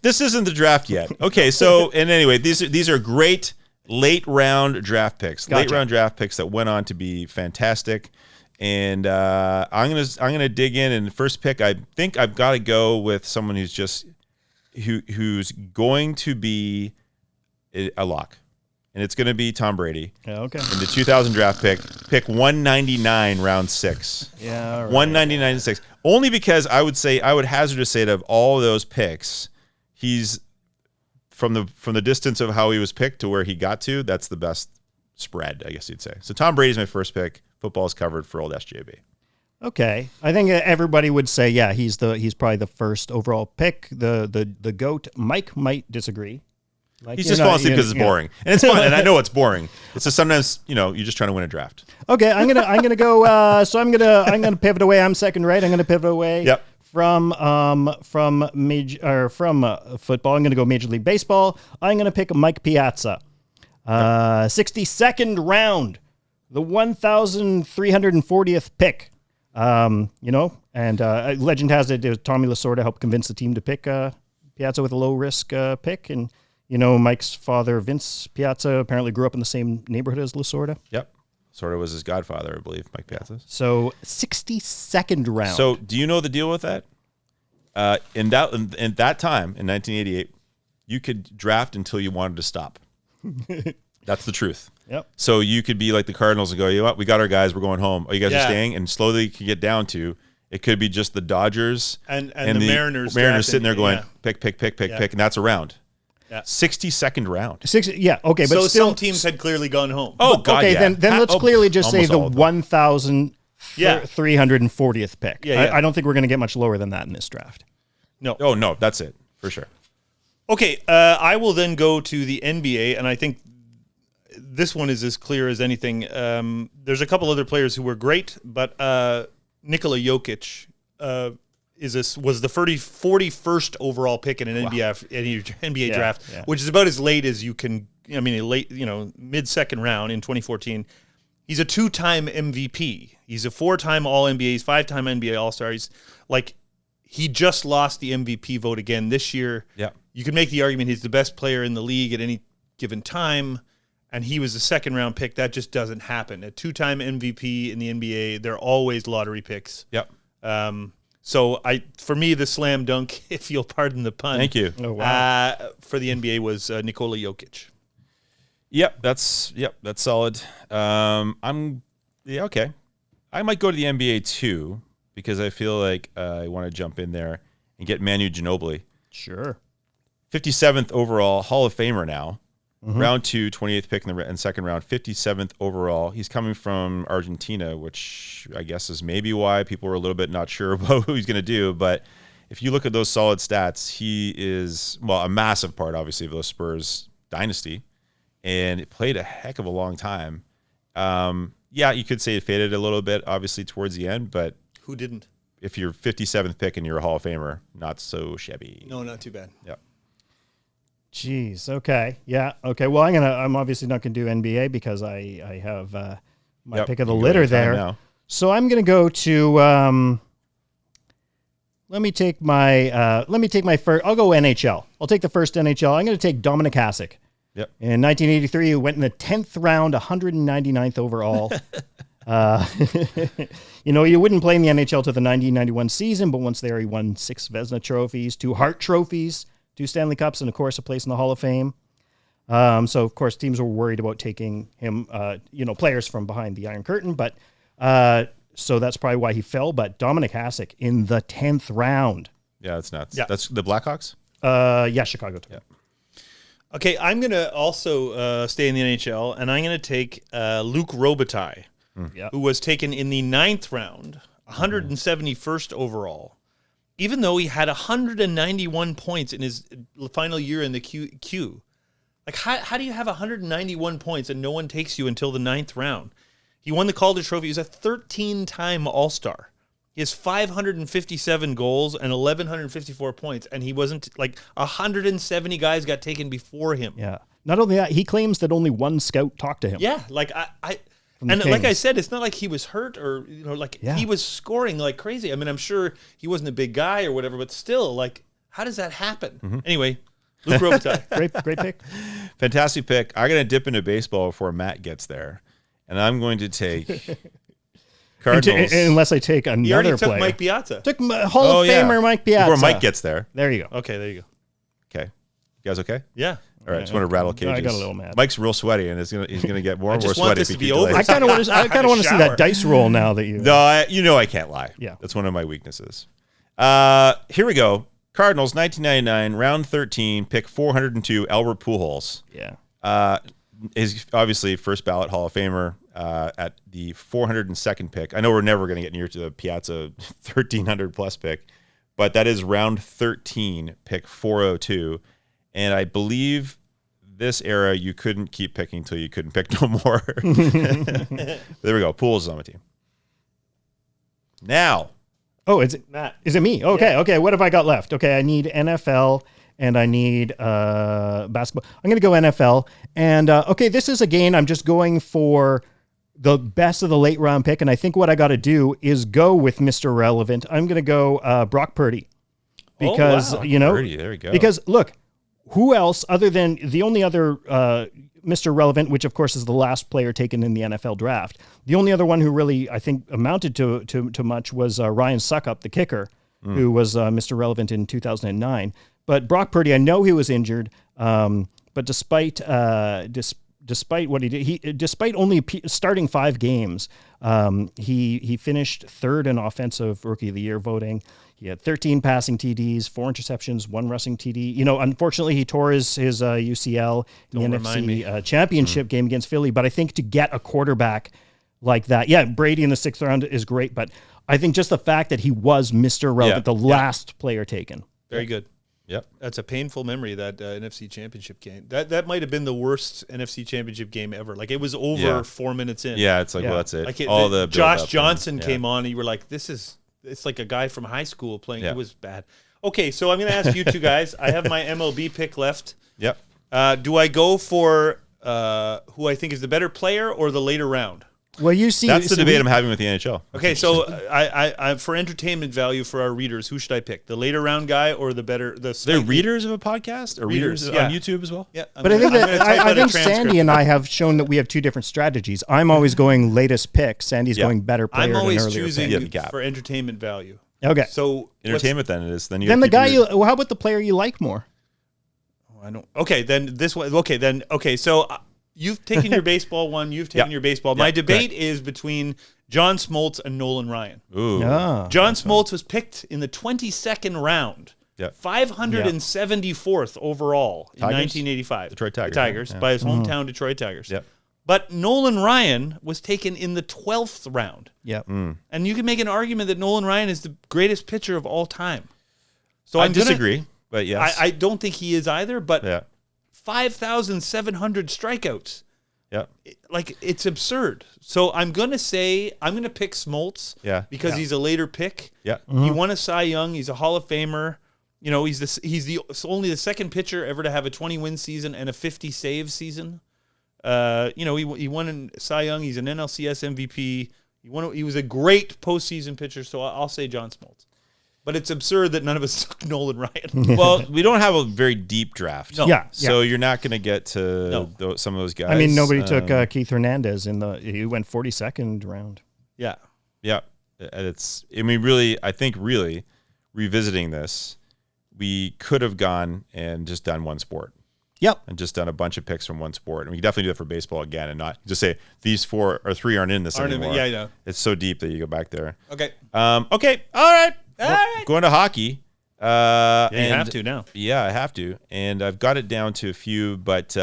this isn't the draft yet. Okay, so and anyway, these are great late round draft picks. Late Gotcha. round draft picks that went on to be fantastic. And I'm gonna dig in. And the first pick, I think I've got to go with someone who's going to be a lock, and it's going to be Tom Brady. Yeah, okay. In the 2000 draft pick 199, round 6. Yeah, all right. 199 to 6. Only because I would hazard to say that of all those picks, he's from the distance of how he was picked to where he got to, that's the best spread, I guess you'd say. So Tom Brady's my first pick. Football is covered for old SJB. Okay, I think everybody would say, yeah, he's probably the first overall pick, the GOAT. Mike might disagree. Like, He's you're just not- falling asleep you- because it's you know. boring, and it's fun. And I know it's boring. It's just sometimes you're just trying to win a draft. Okay, I'm gonna go. So I'm gonna pivot away. I'm second, right? I'm gonna pivot away. Yep. From football. I'm gonna go Major League Baseball. I'm gonna pick Mike Piazza. 62nd round, the 1,340th pick. And legend has it Tommy Lasorda helped convince the team to pick Piazza with a low risk pick, and Mike's father Vince Piazza apparently grew up in the same neighborhood as Lasorda. Yep. Sort of was his godfather, I believe, Mike Piazza. So 62nd round. So do you know the deal with that? In that time, in 1988, you could draft until you wanted to stop. That's the truth. Yep. So you could be like the Cardinals and go, you know what, we got our guys, we're going home. Oh, you guys are Yeah. staying? And slowly you could get down to, it could be just the Dodgers And the Mariners sitting there going, yeah. pick, Yeah. and that's a round. Yeah. 62nd round. Yeah, okay, but So still, some teams had clearly gone home. Oh, God, okay, yeah. then let's clearly just say almost the all of them. 1,340th pick. Yeah, yeah. I don't think we're going to get much lower than that in this draft. No. Oh, no, that's it, for sure. Okay, I will then go to the NBA, and I think this one is as clear as anything. There's a couple other players who were great, but Nikola Jokic was the 41st overall pick in an NBA Yeah, draft, yeah. which is about as late as you can. I mean, mid-second round in 2014. He's a 2-time MVP. He's a 4-time All-NBA. He's 5-time NBA All-Star. He just lost the MVP vote again this year. Yeah. You could make the argument he's the best player in the league at any given time, and he was a second-round pick. That just doesn't happen. A 2-time MVP in the NBA, they're always lottery picks. Yep. So for me, the slam dunk, if you'll pardon the pun. Thank you. Oh, wow. For the NBA was Nikola Jokic. Yep, that's solid. Okay. I might go to the NBA too, because I feel like I want to jump in there and get Manu Ginobili. Sure. 57th overall, Hall of Famer now. Round 2, 28th pick in second round, 57th overall. He's coming from Argentina, which I guess is maybe why people were a little bit not sure about who he's going to do. But if you look at those solid stats, he is, a massive part, obviously, of those Spurs dynasty. and it played a heck of a long time. Yeah, you could say it faded a little bit, obviously, towards the end, but Who didn't? if you're 57th pick and you're a Hall of Famer, not so shabby. No, not too bad. Yeah. Jeez. Okay. Yeah. Okay. Well, I'm obviously not gonna do NBA because I have my Yep, pick of the you can go litter anytime there. now. So I'm gonna go to. Let me take my first. I'll go NHL. I'll take the first NHL. I'm gonna take Dominic Hasek. Yep. In 1983, he went in the 10th round, 199th overall. You wouldn't play in the NHL to the 1991 season, but once there, he won 6 Vezina trophies, 2 Hart trophies, 2 Stanley Cups, and of course, a place in the Hall of Fame. So of course, teams were worried about taking him, players from behind the Iron Curtain, but so that's probably why he fell. But Dominic Hasek in the 10th round. Yeah, that's nuts. Yeah. That's the Blackhawks? Yeah, Chicago. Yeah. Okay, I'm going to also stay in the NHL, and I'm going to take Luc Robitaille, Yeah. who was taken in the 9th round, 171st overall, even though he had 191 points in his final year in the Q. Like, how do you have 191 points and no one takes you until the 9th round? He won the Calder Trophy. He was a 13-time All-Star. He has 557 goals and 1,154 points, and he wasn't, 170 guys got taken before him. Yeah. Not only that, he claims that only one scout talked to him. Yeah, the like I Kings. said, it's not like he was hurt or Yeah. he was scoring like crazy. I mean, I'm sure he wasn't a big guy or whatever, but still, how does that happen? Anyway, Luc Robitaille. Great pick. Fantastic pick. I'm going to dip into baseball before Matt gets there, and I'm going to take Cardinals. Unless I take He another already took player. Mike Piazza. Took Hall of Famer Mike Piazza. Before Mike gets there. There you go. Okay, there you go. Okay. You guys okay? Yeah. All right, just want to rattle cages. I got a little mad. Mike's real sweaty, and he's gonna get more and more just want sweaty this if to he be keep over. I delaying. kind of want to see that dice roll now that you. No, I can't lie. Yeah. That's one of my weaknesses. Here we go. Cardinals, 1999, round 13, pick 402, Albert Pujols. Yeah. Is obviously first ballot Hall of Famer at the 402nd pick. I know we're never going to get near to the Piazza 1,300 plus pick, but that is round 13, pick 402. And I believe this era you couldn't keep picking until you couldn't pick no more. There we go. Pujols is on my team. Now. Oh, is it Matt. Is it me? Okay. Okay. What have I got left? Okay. I need NFL and I need basketball. I'm going to go NFL. And okay, this is again, I'm just going for the best of the late round pick. And I think what I got to do is go with Mr. Relevant. I'm going to go Brock Purdy because, wow. Purdy, there we go. because look, who else other than the only other Mr. Relevant, which of course is the last player taken in the NFL draft. The only other one who really, I think, amounted to much was Ryan Suckup, the kicker, who was Mr. Relevant in 2009. But Brock Purdy, I know he was injured, but despite what he did, despite only starting 5 games, he finished 3rd in offensive rookie of the year voting. He had 13 passing TDs, 4 interceptions, 1 rushing TD. Unfortunately, he tore his UCL in the NFC championship game against Philly. But I think to get a quarterback like that, yeah, Brady in the 6th round is great. But I think just the fact that he was Mr. Relevant, the last player taken. Very good. Yep. That's a painful memory, that NFC Championship game. That might have been the worst NFC Championship game ever. Like, it was over 4 minutes in. Yeah, it's like, Yeah. well, that's it. Like All the Josh build-up Johnson and- came on, and you were like, it's like a guy from high school playing. Yeah. It was bad. Okay, so I'm going to ask you two guys. I have my MLB pick left. Yep. Do I go for who I think is the better player or the later round? Well, you see, That's the debate I'm having with the NHL. Okay, so I for entertainment value for our readers, who should I pick? The later round guy or the better? They're slightly- readers of a podcast or readers yeah. on YouTube as well? Yeah, But I think I think Sandy and I have shown that we have 2 different strategies. I'm always going latest pick. Sandy's Yeah. going better player. I'm always than earlier choosing pick. Yeah, the gap. for entertainment value. Okay. So Entertainment then it is. Then you Then gotta the guy keep your- how about the player you like more? I don't. Okay, then this one. Okay, then okay. So you've taken your baseball one. You've taken Yeah. your baseball. Yeah, My debate correct. is between John Smoltz and Nolan Ryan. Ooh. Ah. John Smoltz was picked in the 22nd round. Yeah. 574th overall in Tigers? 1985. Detroit Tigers, The Tigers, yeah. by his hometown Detroit Tigers. Yep. But Nolan Ryan was taken in the 12th round. Yep. And you can make an argument that Nolan Ryan is the greatest pitcher of all time. So I I'm gonna- disagree, but yes. I don't think he is either, but yeah. 5,700 strikeouts. Yeah. Like, it's absurd. So I'm going to pick Smoltz. Yeah. Because he's a later pick. Yeah. He won a Cy Young. He's a Hall of Famer. You know, he's only the second pitcher ever to have a 20-win season and a 50-save season. You know, he won in Cy Young. He's an NLCS MVP. He was a great postseason pitcher, so I'll say John Smoltz. But it's absurd that none of us took Nolan Ryan. Well, we don't have a very deep draft. No. Yeah. So you're not going to get to some of those guys. I mean, nobody took Keith Hernandez he went 42nd round. Yeah. Yeah. I think really revisiting this, we could have gone and just done one sport. Yep. And just done a bunch of picks from one sport. And we can definitely do that for baseball again and not just say these 4 or 3 aren't in this anymore. Yeah, I know. It's so deep that you go back there. Okay. Okay. All right. Going to hockey. You have to now. Yeah, I have to. And I've got it down to a few. But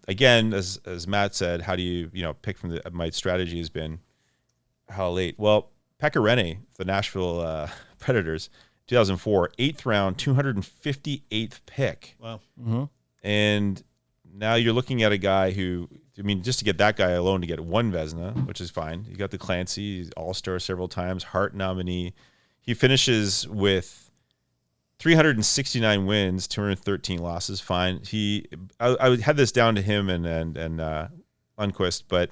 again, as Matt said, how do you pick from my strategy has been how late? Well, Pekka Rinne, the Nashville Predators, 2004, 8th round, 258th pick. Wow. Mm-hmm. And now you're looking at a guy who, I mean, just to get that guy alone to get one Vezina, which is fine. You got the Clancy, he's All-Star several times, Hart nominee. He finishes with 369 wins, 213 losses. Fine. I had this down to him and Lundqvist, but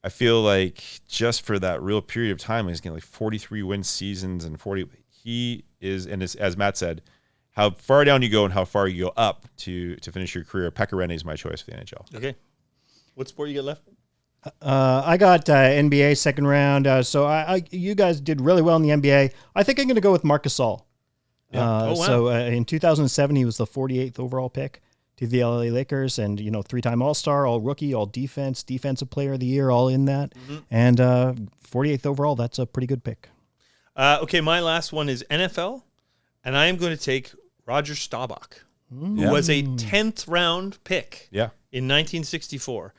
I feel like just for that real period of time, he's getting like 43 win seasons and 40. He is, and as Matt said, how far down you go and how far you go up to finish your career. Pekka Rinne is my choice for the NHL. Okay. What sport you got left? I got NBA second round. So you guys did really well in the NBA. I think I'm going to go with Marc Gasol. Yeah. So in 2007, he was the 48th overall pick to the LA Lakers, and 3-time All-Star, All Rookie, All Defense, Defensive Player of the Year, all in that. Mm-hmm. And 48th overall, that's a pretty good pick. Okay, my last one is NFL, and I am going to take Roger Staubach, who was a 10th round pick in 1964.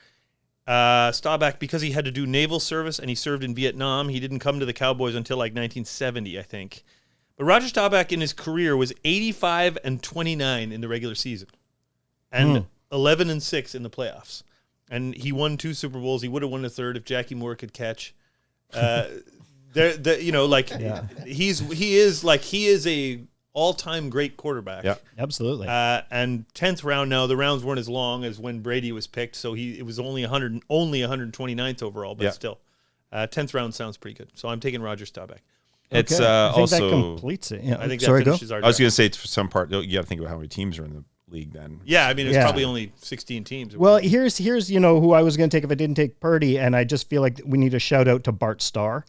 Staubach, because he had to do naval service and he served in Vietnam, he didn't come to the Cowboys until like 1970, I think. But Roger Staubach in his career was 85-29 in the regular season and 11-6 in the playoffs. And he won 2 Super Bowls. He would have won the third if Jackie Moore could catch. He is a all-time great quarterback. Yeah, absolutely. And 10th round now, the rounds weren't as long as when Brady was picked, so it was only 129th overall, but still. 10th round sounds pretty good. So I'm taking Roger Staubach. It's I think also that completes it. Yeah. I think Sorry, that finishes our I was draft. going to say for some part, you got to think about how many teams are in the league then. Yeah, I mean, it's probably only 16 teams. Well, here's who I was going to take if I didn't take Purdy, and I just feel like we need a shout out to Bart Starr.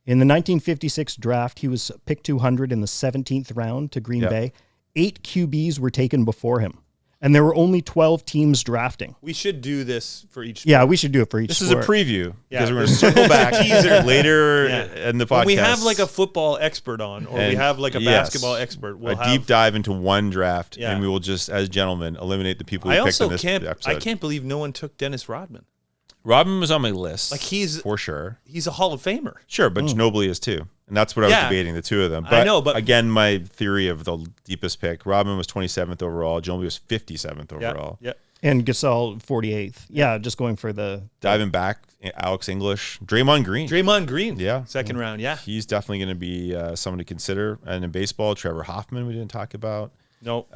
In the 1956 draft, he was picked 200 in the 17th round to Green Bay. 8 QBs were taken before him, and there were only 12 teams drafting. We should do this for each sport. Yeah, we should do it for each This sport. is a preview because Yeah. we're going to circle back later in the podcast. When we have like a football expert on, or we have like a basketball expert, we'll have deep dive into one draft, and we will just, as gentlemen, eliminate the people who picked in this episode. I can't believe no one took Dennis Rodman. Rodman was on my list. Like he's for sure. He's a Hall of Famer. Sure, but Ginobili is too. And that's what I was debating, the two of them. But I know, but again, my theory of the deepest pick, Rodman was 27th overall, Ginobili was 57th overall. Yeah. And Gasol 48th. Yeah, just going for the diving back, Alex English, Draymond Green. Yeah. Second round, yeah. He's definitely going to be someone to consider. And in baseball, Trevor Hoffman we didn't talk about. No.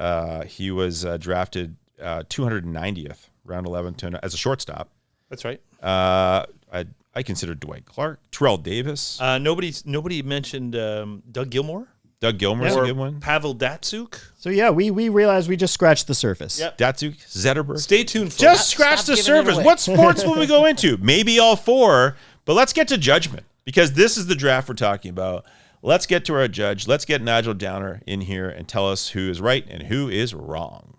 He was drafted 290th, round 11 as a shortstop. That's right. I consider Dwight Clark, Terrell Davis. Nobody mentioned Doug Gilmour. Doug Gilmour's a good one. Pavel Datsuk. So yeah, we realized we just scratched the surface. Yep. Datsuk, Zetterberg. Stay tuned, folks. Just scratch the surface. What sports will we go into? Maybe all 4, but let's get to judgment because this is the draft we're talking about. Let's get to our judge. Let's get Nigel Downer in here and tell us who is right and who is wrong.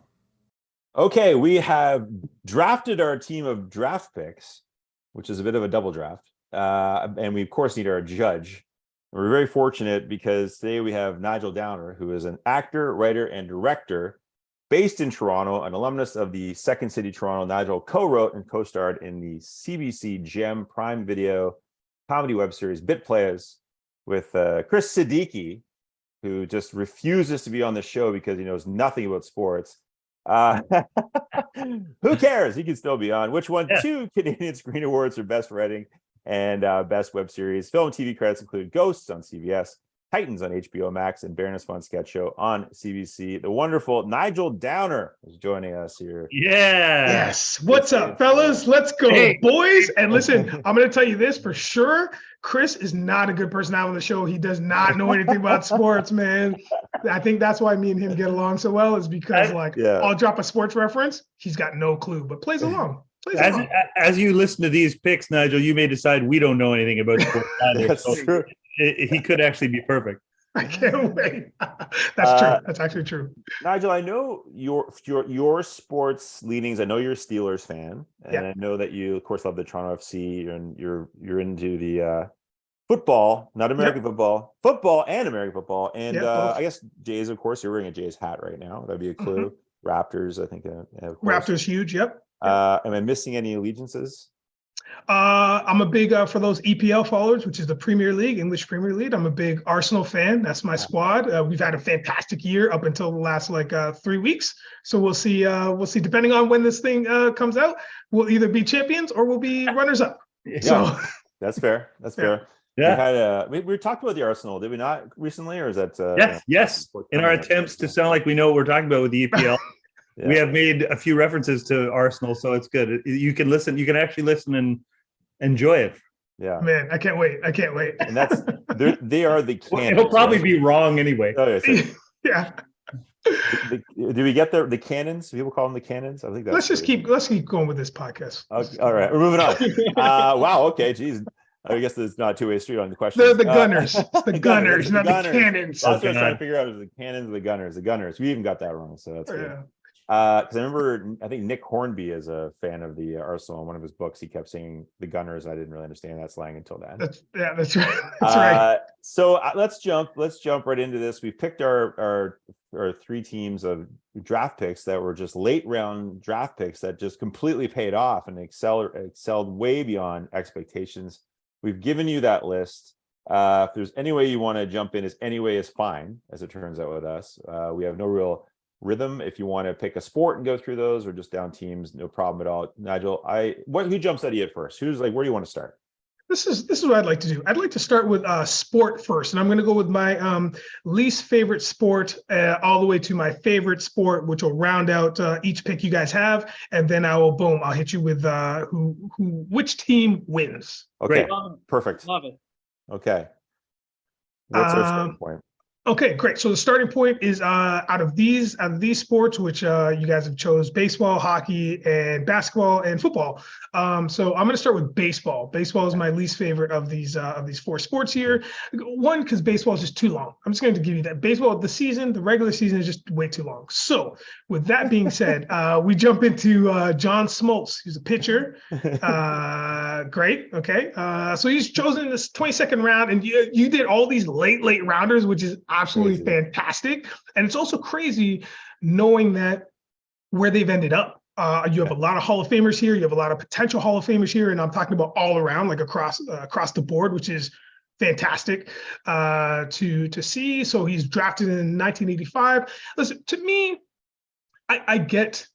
Okay, we have drafted our team of draft picks, which is a bit of a double draft. And we, of course, need our judge. We're very fortunate because today we have Nigel Downer, who is an actor, writer, and director based in Toronto, an alumnus of the Second City Toronto. Nigel co-wrote and co-starred in the CBC Gem Prime Video comedy web series Bit Players with Chris Siddiqui, who just refuses to be on the show because he knows nothing about sports. Uh, who cares? He can still be on. Which won 2 Canadian Screen Awards for Best Writing and Best Web Series. Film and TV credits include Ghosts on CBS, Titans on HBO Max, and Baroness Fun Sketch Show on CBC. The wonderful Nigel Downer is joining us here. Yeah. Yes. What's up, fellas? Let's go, boys. And listen, I'm going to tell you this for sure. Chris is not a good person out on the show. He does not know anything about sports, man. I think that's why me and him get along so well, is because I'll drop a sports reference. He's got no clue, but plays along. As you listen to these picks, Nigel, you may decide we don't know anything about sports either. That's true. He could actually be perfect. I can't wait. That's true. That's actually true. Nigel, I know your sports leanings. I know you're a Steelers fan, and I know that you, of course, love the Toronto FC, and you're into the football, not American football and American football. And I guess Jays, of course, you're wearing a Jays hat right now. That'd be a clue. Raptors, I think. Raptors, huge. Yep. Am I missing any allegiances? I'm a big for those EPL followers, which is the Premier League, English Premier League. I'm a big Arsenal fan. That's my squad. We've had a fantastic year up until the last 3 weeks. So we'll see. Depending on when this thing comes out, we'll either be champions or we'll be runners up. So that's fair. That's fair. Yeah. We talked about the Arsenal, did we not recently, or is that? Yes. In our attempts to sound like we know what we're talking about with the EPL. We have made a few references to Arsenal, so it's good. You can listen. You can actually listen and enjoy it. Yeah, man, I can't wait. And they are the cannons. It'll probably be wrong anyway. Oh, yeah. Do we get the cannons? People call them the cannons. I think that's. Let's keep going with this podcast. Okay, all right, we're moving on. Wow. Okay. Geez. I guess there's not a two-way street on the question. They're the gunners. The gunners, not the cannons. That's what I was trying to figure out, is the cannons or the gunners. The gunners. We even got that wrong, so that's good. Because I remember, I think Nick Hornby is a fan of the Arsenal. In one of his books, he kept saying the Gunners. I didn't really understand that slang until then. That's right. That's right. So let's jump right into this. We picked our 3 teams of draft picks that were just late round draft picks that just completely paid off and excelled way beyond expectations. We've given you that list. If there's any way you want to jump in, any way is fine, as it turns out with us. We have no real rhythm. If you want to pick a sport and go through those, or just down teams, no problem at all. Nigel, who jumps out of you at first? Where do you want to start? This is what I'd like to do. I'd like to start with sport first, and I'm going to go with my least favorite sport all the way to my favorite sport, which will round out each pick you guys have, and then I'll hit you with which team wins. Okay, perfect. Love it. Okay, what's our starting point? Okay, great. So the starting point is out of these sports, which you guys have chose baseball, hockey, and basketball and football. So I'm going to start with baseball. Baseball is my least favorite of these 4 sports here. One, because baseball is just too long. I'm just going to give you that. Baseball, the regular season is just way too long. So with that being said, we jump into John Smoltz, who's a pitcher. Great. Okay. So he's chosen in this 22nd round, and you did all these late rounders, which is absolutely fantastic. And it's also crazy knowing that where they've ended up. You have a lot of Hall of Famers here. You have a lot of potential Hall of Famers here. And I'm talking about all around, like across the board, which is fantastic to see. So he's drafted in 1985. Listen, to me, I get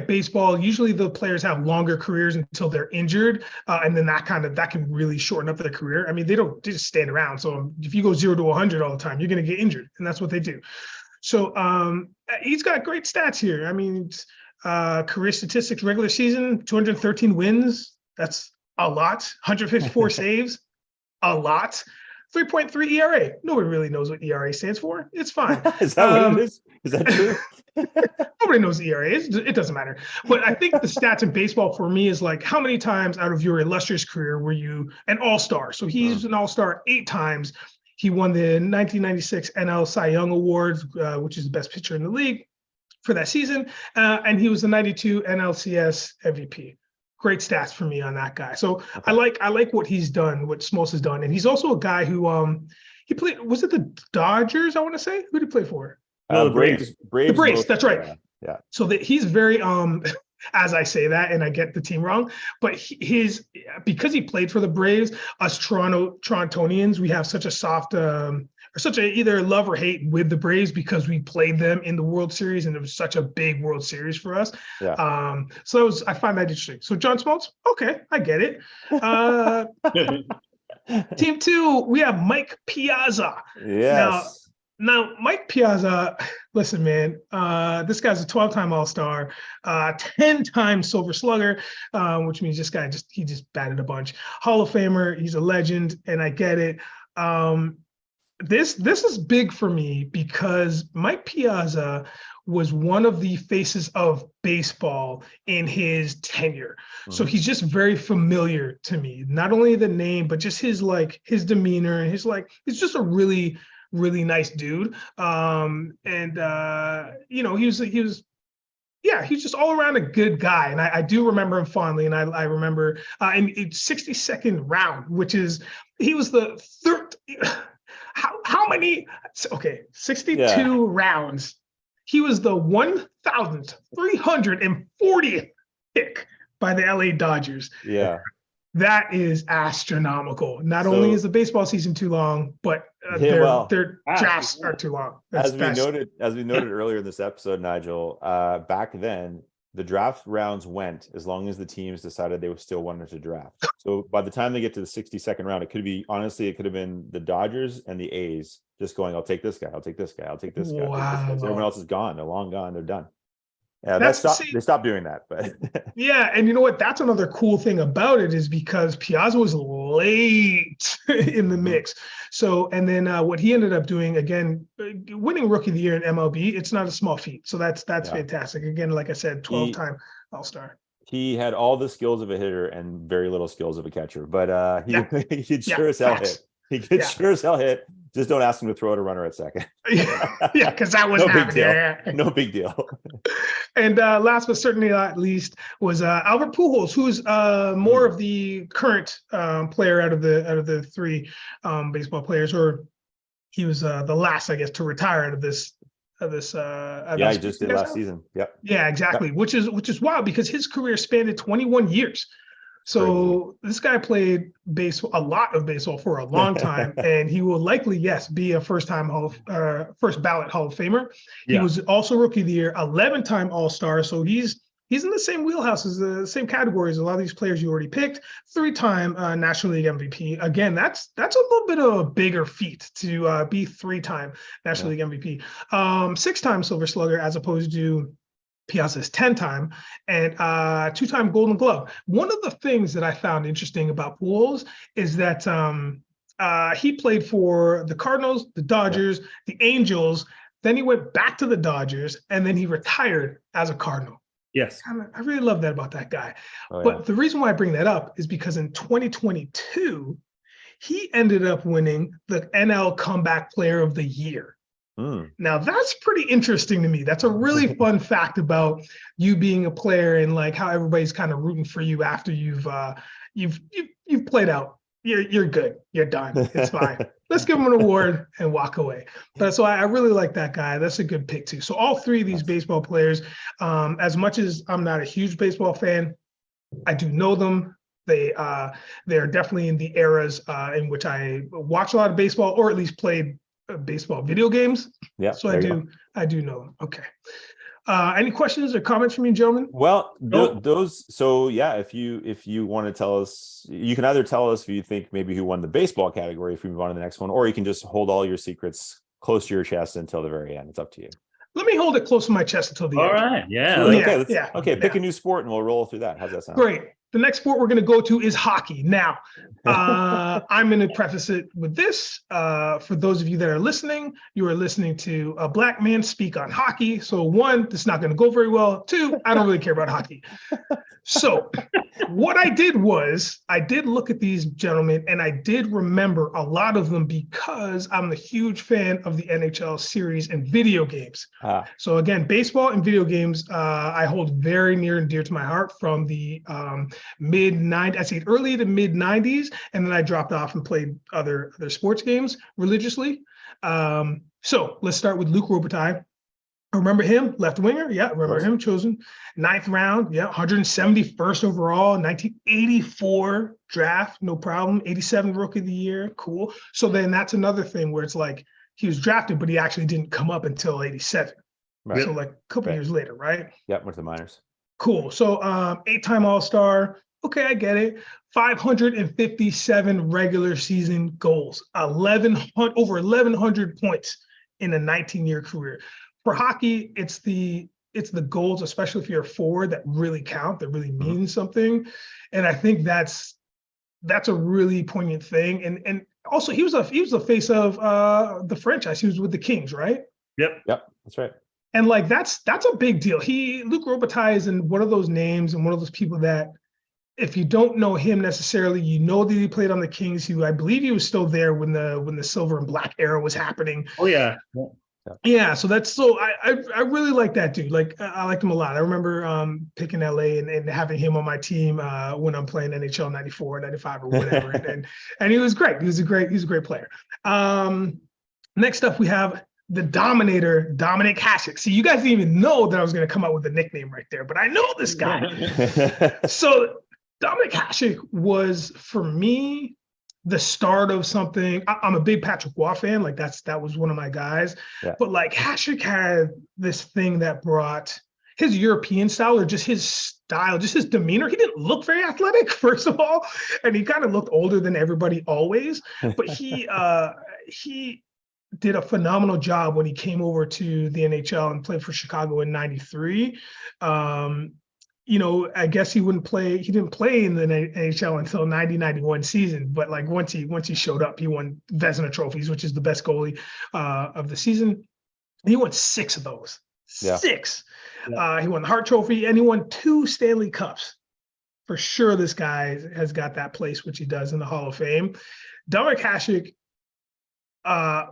baseball. Usually the players have longer careers until they're injured. And then that can really shorten up their career. I mean, they just stand around. So if you go 0 to 100 all the time, you're going to get injured. And that's what they do. So he's got great stats here. I mean, career statistics, regular season, 213 wins. That's a lot. 154 saves, a lot. 3.3 ERA. Nobody really knows what ERA stands for. It's fine. Is that what it is? Is that true? Nobody knows the ERA is. It doesn't matter. But I think the stats in baseball for me is like, how many times out of your illustrious career were you an all-star? So he's an all-star 8 times. He won the 1996 NL Cy Young Award, which is the best pitcher in the league for that season. And he was the 92 NLCS MVP. Great stats for me on that guy. So I like what he's done, what Smoltz has done. And he's also a guy who he played, was it the Dodgers, I want to say? Who did he play for? The Braves. The Braves, that's right. Yeah. So he's very as I say that, and I get the team wrong, but because he played for the Braves, us Torontonians, we have such a soft such a either love or hate with the Braves because we played them in the World Series and it was such a big World Series for us. Yeah. So I find that interesting. So John Smoltz, okay, I get it. Team 2, we have Mike Piazza. Yes. Now, Mike Piazza, listen, man, this guy's a 12-time All-Star, 10-time Silver Slugger, which means this guy he just batted a bunch. Hall of Famer, he's a legend, and I get it. This is big for me because Mike Piazza was one of the faces of baseball in his tenure. So he's just very familiar to me. Not only the name, but just his demeanor and he's just a really, really nice dude. He was just all around a good guy. And I do remember him fondly. And I remember in 62nd round, which is, he was the third, how many? Okay, 62 rounds. He was the 1,340th pick by the LA Dodgers. Yeah. That is astronomical. Not only is the baseball season too long, but their drafts are too long. As we noted earlier in this episode, Nigel, back then the draft rounds went as long as the teams decided they still wanted to draft. So by the time they get to the 62nd round, it could have been the Dodgers and the A's just going, I'll take this guy, I'll take this guy, I'll take this guy. Wow. Everyone else is gone. They're long gone. They're done. Yeah, they stopped doing that. But yeah, and you know what? That's another cool thing about it is because Piazza was late in the mix. So, and then what he ended up doing, again, winning Rookie of the Year in MLB, it's not a small feat. So that's fantastic. Again, like I said, 12-time All-Star. He had all the skills of a hitter and very little skills of a catcher, but he could sure as hell hit. He could sure as hell hit. Just don't ask him to throw at a runner at second. Yeah, because that was happening. No big deal. And last but certainly not least was Albert Pujols, who's more of the current player out of the three baseball players, or he was the last, I guess, to retire out of this. He just did last season. Yep. Yeah, exactly. Yep. Which is wild because his career spanned 21 years. So this guy played a lot of baseball for a long time, and he will likely, be a first ballot Hall of Famer. He was also Rookie of the Year, 11-time All-Star. So he's in the same wheelhouse as the same categories. A lot of these players you already picked. 3-time National League MVP. Again, that's a little bit of a bigger feat to be 3-time National League MVP. 6-time Silver Slugger as opposed to Piazza's 10-time, and 2-time Golden Glove. One of the things that I found interesting about Pujols is that he played for the Cardinals, the Dodgers, the Angels. Then he went back to the Dodgers, and then he retired as a Cardinal. Yes. I really love that about that guy. But the reason why I bring that up is because in 2022, he ended up winning the NL Comeback Player of the Year. Now that's pretty interesting to me. That's a really fun fact about you being a player and like how everybody's kind of rooting for you after you've played out. You're good. You're done. It's fine. Let's give him an award and walk away. But so I really like that guy. That's a good pick too. So all three of these baseball players, as much as I'm not a huge baseball fan, I do know them. They are definitely in the eras in which I watch a lot of baseball, or at least played baseball video games. Yeah. So I do know them. Okay. Any questions or comments from you, gentlemen? Well, those. So yeah, if you want to tell us, you can either tell us if you think maybe who won the baseball category if we move on to the next one, or you can just hold all your secrets close to your chest until the very end. It's up to you. Let me hold it close to my chest until the end. All right. Yeah. So, okay. Pick a new sport and we'll roll through that. How's that sound? Great. The next sport we're going to go to is hockey. Now, I'm going to preface it with this. For those of you that are listening, you are listening to a black man speak on hockey. So 1, this is not going to go very well. 2, I don't really care about hockey. So what I did was I did look at these gentlemen and I did remember a lot of them because I'm a huge fan of the NHL series and video games. So again, baseball and video games, I hold very near and dear to my heart from the mid-90s, I say early to mid-90s, and then I dropped off and played other sports games religiously. So let's start with Luc Robitaille. I remember him, left winger. Yeah, remember him, chosen 9th round. Yeah, 171st overall, 1984 draft, no problem. 87 Rookie of the Year, cool. So then that's another thing where it's like, he was drafted, but he actually didn't come up until 87. Right. So like a couple years later, right? Yep, with the minors. Cool. So 8-time All-Star. Okay, I get it. 557 regular season goals, over 1,100 points in a 19-year career. For hockey, it's the goals, especially if you're a forward, that really count, that really mean something. And I think that's a really poignant thing. And also he was the face of the franchise. He was with the Kings, right? Yep. That's right. And like that's a big deal. Luc Robitaille is in one of those names and one of those people that, if you don't know him necessarily, you know that he played on the Kings. I believe he was still there when the silver and black era was happening. Oh yeah. Yeah, so I really like that dude. Like I liked him a lot. I remember picking LA and having him on my team when I'm playing NHL 94, 95 or whatever. and he was great. He's a great player. Next up we have the Dominator, Dominic Hasek. See, you guys didn't even know that I was going to come up with a nickname right there, but I know this guy. So Dominic Hasek was, for me, the start of something. I'm a big Patrick Waugh fan. Like that was one of my guys. Yeah. But like Hasek had this thing that brought his European style, or just his style, just his demeanor. He didn't look very athletic, first of all, and he kind of looked older than everybody always. But he did a phenomenal job when he came over to the NHL and played for Chicago in '93. I guess he didn't play in the NHL until 90-91 season, but like once he showed up, he won Vezina trophies, which is the best goalie of the season. He won 6 of those. Yeah. 6. Yeah. He won the Hart Trophy, and he won 2 Stanley Cups. For sure, this guy has got that place, which he does in the Hall of Fame. Dominic Hasek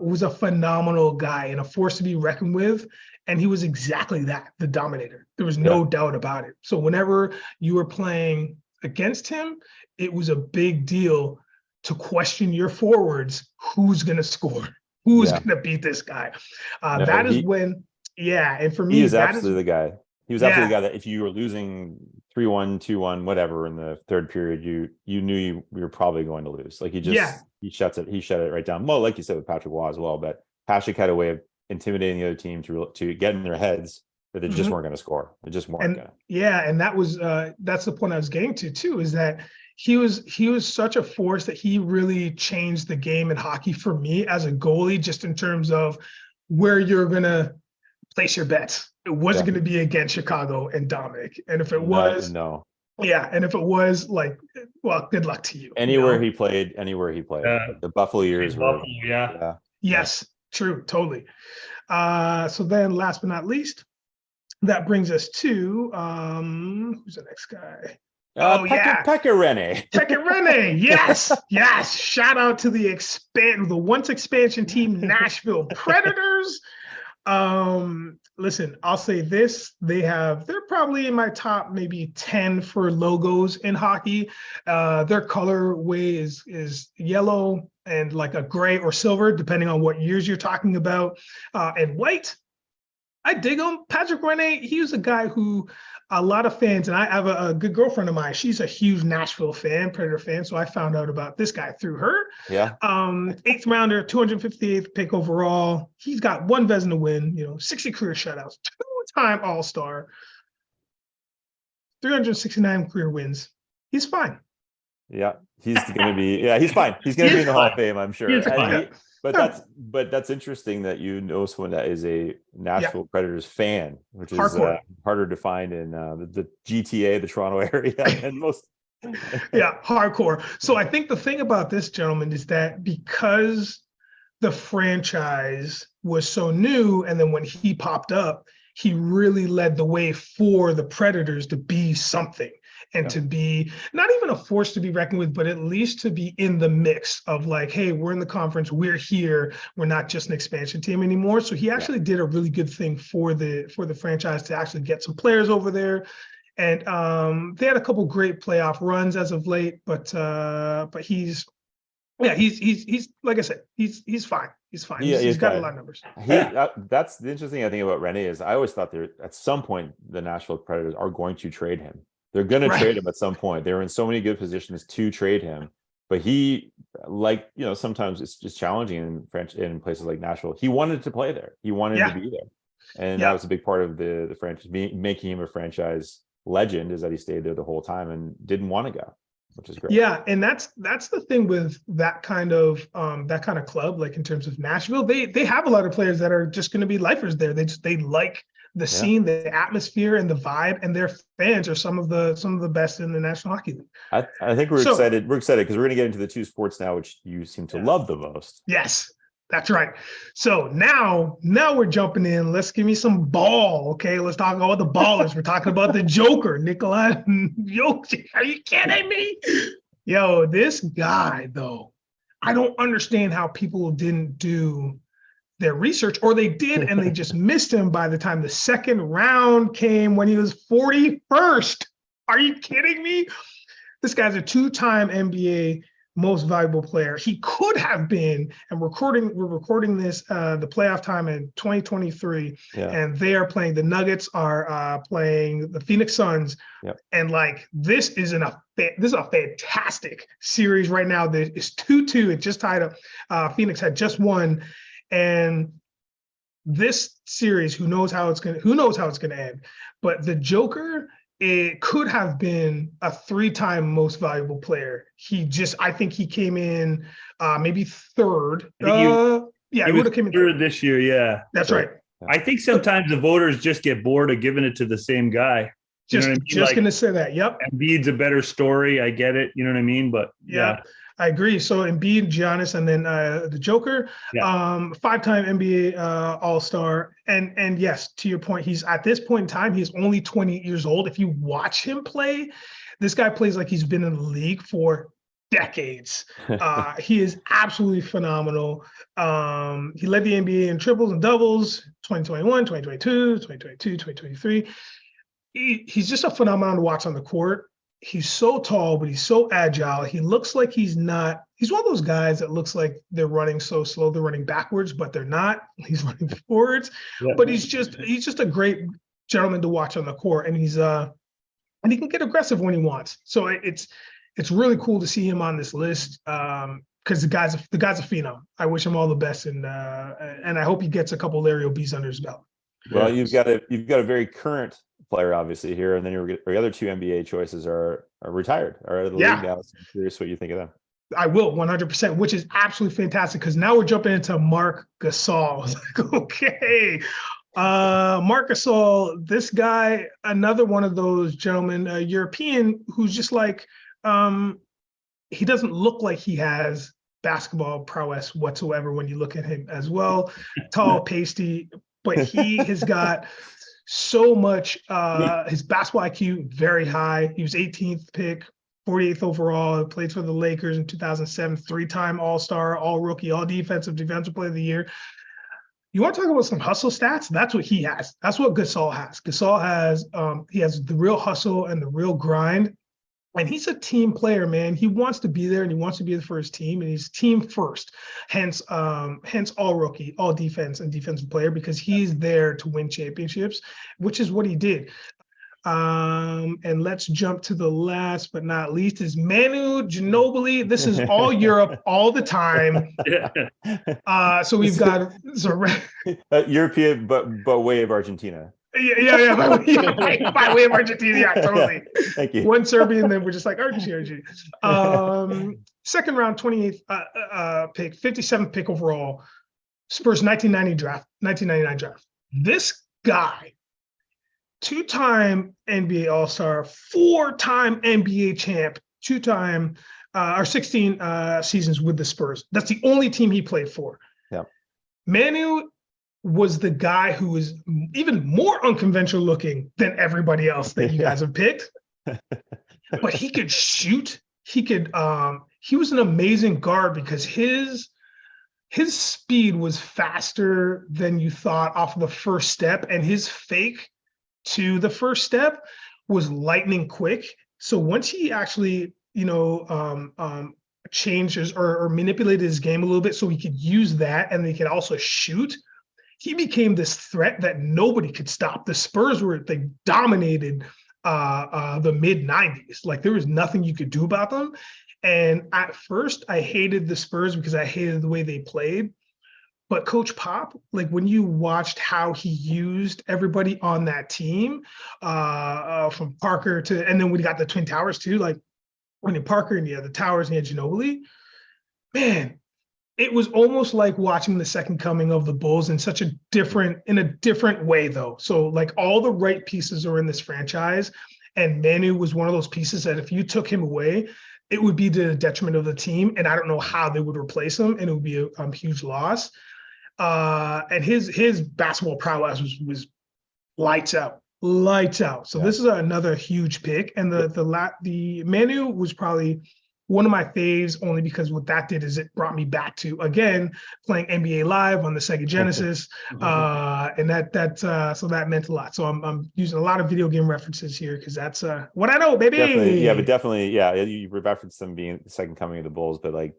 was a phenomenal guy and a force to be reckoned with. And he was exactly that, the Dominator. There was no doubt about it. So whenever you were playing against him, it was a big deal to question your forwards. Who's going to score? Who's going to beat this guy? And for me, he is absolutely the guy. He was absolutely the guy that if you were losing 3-1, 2-1, whatever in the third period, you knew you were probably going to lose. Like he shut it right down. Well, like you said with Patrick Waugh as well, but Hasek had a way of intimidating the other team to get in their heads that they just weren't going to score. They just weren't going to. Yeah, and that was that's the point I was getting to too, is that he was such a force that he really changed the game in hockey for me as a goalie, just in terms of where you're going to place your bets. It wasn't going to be against Chicago and Dominic, and if it was, and if it was, like, well, good luck to you. Anywhere he played, the Buffalo years were. Yes. True, totally. So then last but not least, that brings us to who's the next guy? Pekka Rinne. Pekka Rinne, yes. Shout out to the once expansion team, Nashville Predators. Listen, I'll say this: they're probably in my top maybe 10 for logos in hockey. Their colorway is yellow and like a gray or silver, depending on what years you're talking about, and white. I dig him. Patrick Rinne, he was a guy who a lot of fans, and I have a good girlfriend of mine. She's a huge Nashville fan, Predator fan. So I found out about this guy through her. Yeah. 8th rounder, 258th pick overall. He's got 1 Vezina win, 60 career shutouts, 2-time All-Star, 369 career wins. He's fine. Yeah, he's going to be. Yeah, he's fine. He's going to be in the Hall of Fame, I'm sure. But that's interesting that you know someone that is a Nashville Predators fan, which is harder to find in the GTA, the Toronto area, and most. Hardcore. So I think the thing about this gentleman is that because the franchise was so new, and then when he popped up, he really led the way for the Predators to be something. And to be not even a force to be reckoned with, but at least to be in the mix of like, hey, we're in the conference, we're here, we're not just an expansion team anymore. So he actually did a really good thing for the franchise to actually get some players over there. And they had a couple great playoff runs as of late, but he's like I said, he's fine. He's fine. He's got a lot of numbers. That's the interesting thing I think about Rinne is I always thought at some point the Nashville Predators are going to trade him. They're going to trade him at some point. They're in so many good positions to trade him, but he like, sometimes it's just challenging in places like Nashville. He wanted to play there. He wanted to be there. And that was a big part of the franchise, making him a franchise legend, is that he stayed there the whole time and didn't want to go, which is great. Yeah, and that's the thing with that kind of club, like in terms of Nashville, they have a lot of players that are just going to be lifers there. They like the scene, the atmosphere, and the vibe, and their fans are some of the best in the National Hockey League. I think we're excited. We're excited because we're going to get into the two sports now, which you seem to love the most. Yes, that's right. So now we're jumping in. Let's give me some ball, okay? Let's talk about the ballers. We're talking about the Joker, Nikolai Jokic. Are you kidding me? Yo, this guy, though, I don't understand how people didn't do their research, or they did and they just missed him by the time the second round came when he was 41st. Are you kidding me? This guy's a two-time NBA most valuable player. He could have been, and we're recording this the playoff time in 2023, and they are playing, the Nuggets are playing the Phoenix Suns. And like, this is a fantastic series right now. It's 2-2. It just tied up. Phoenix had just won. And this series, who knows how it's gonna end. But the Joker, it could have been a 3-time most valuable player. I think he came in maybe third. He would have came in third this year. Yeah, that's right. I think sometimes the voters just get bored of giving it to the same guy. Just gonna say that. Yep. Embiid's a better story. I get it. You know what I mean? But yeah. I agree. So Embiid, Giannis, and then the Joker, 5-time NBA All-Star. And yes, to your point, he's at this point in time, he's only 28 years old. If you watch him play, this guy plays like he's been in the league for decades. He is absolutely phenomenal. He led the NBA in triples and doubles, 2021, 2022, 2022, 2023. He's just a phenomenon to watch on the court. He's so tall, but he's so agile. He looks like he's one of those guys that looks like they're running so slow, they're running backwards, but they're not. He's running forwards. But he's just a great gentleman to watch on the court. And he can get aggressive when he wants. So it's really cool to see him on this list. Because the guy's a phenom. I wish him all the best, and I hope he gets a couple Larry O'B's under his belt. Well, you've got a very current player obviously here, and then your other two NBA choices are retired, are out of the league now. So I'm curious what you think of them. I will, 100%, which is absolutely fantastic, because now we're jumping into Marc Gasol. I was like, okay, Marc Gasol, this guy, another one of those gentlemen, a European, who's just like, he doesn't look like he has basketball prowess whatsoever when you look at him as well. Tall, pasty, but he has got so much, his basketball IQ very high. He was 18th pick, 48th overall, played for the Lakers in 2007, 3-time All-Star, All-Rookie, All-Defensive Player of the Year. You want to talk about some hustle stats? That's what he has. That's what Gasol has. Gasol has, he has the real hustle and the real grind. And he's a team player, man. He wants to be there, and he wants to be for his team, and he's team first. Hence all rookie, all defense, and defensive player, because he's there to win championships, which is what he did. And let's jump to the last but not least is Manu Ginobili. This is all Europe all the time. So we've got European, but way of Argentina. Yeah. By way of Argentina, yeah, totally. Thank you. One Serbian, then we're just like Argentina. Second round, 28th pick, 57th pick overall. Spurs 1999 draft. This guy, 2-time NBA All-Star, 4-time NBA champ, 2-time or 16 seasons with the Spurs. That's the only team he played for. Yeah. Manu was the guy who was even more unconventional looking than everybody else that you guys have picked. But he could shoot. He was an amazing guard, because his speed was faster than you thought off of the first step, and his fake to the first step was lightning quick. So once he actually, changed or manipulated his game a little bit so he could use that, and he could also shoot, he became this threat that nobody could stop. The Spurs they dominated the mid-90s. Like, there was nothing you could do about them. And at first, I hated the Spurs because I hated the way they played. But Coach Pop, like when you watched how he used everybody on that team, from Parker to, and then we got the Twin Towers too, like when Parker and you had the Towers and you had Ginobili, man, it was almost like watching the second coming of the Bulls in a different way though. So like all the right pieces are in this franchise, and Manu was one of those pieces that if you took him away, it would be to the detriment of the team. And I don't know how they would replace him, and it would be a huge loss. And his basketball prowess was lights out. So this is another huge pick. And the Manu was probably one of my faves, only because what that did is it brought me back to, again, playing NBA Live on the Sega Genesis. And so that meant a lot. So I'm using a lot of video game references here because that's what I know, baby. Definitely, you referenced them being the second coming of the Bulls, but like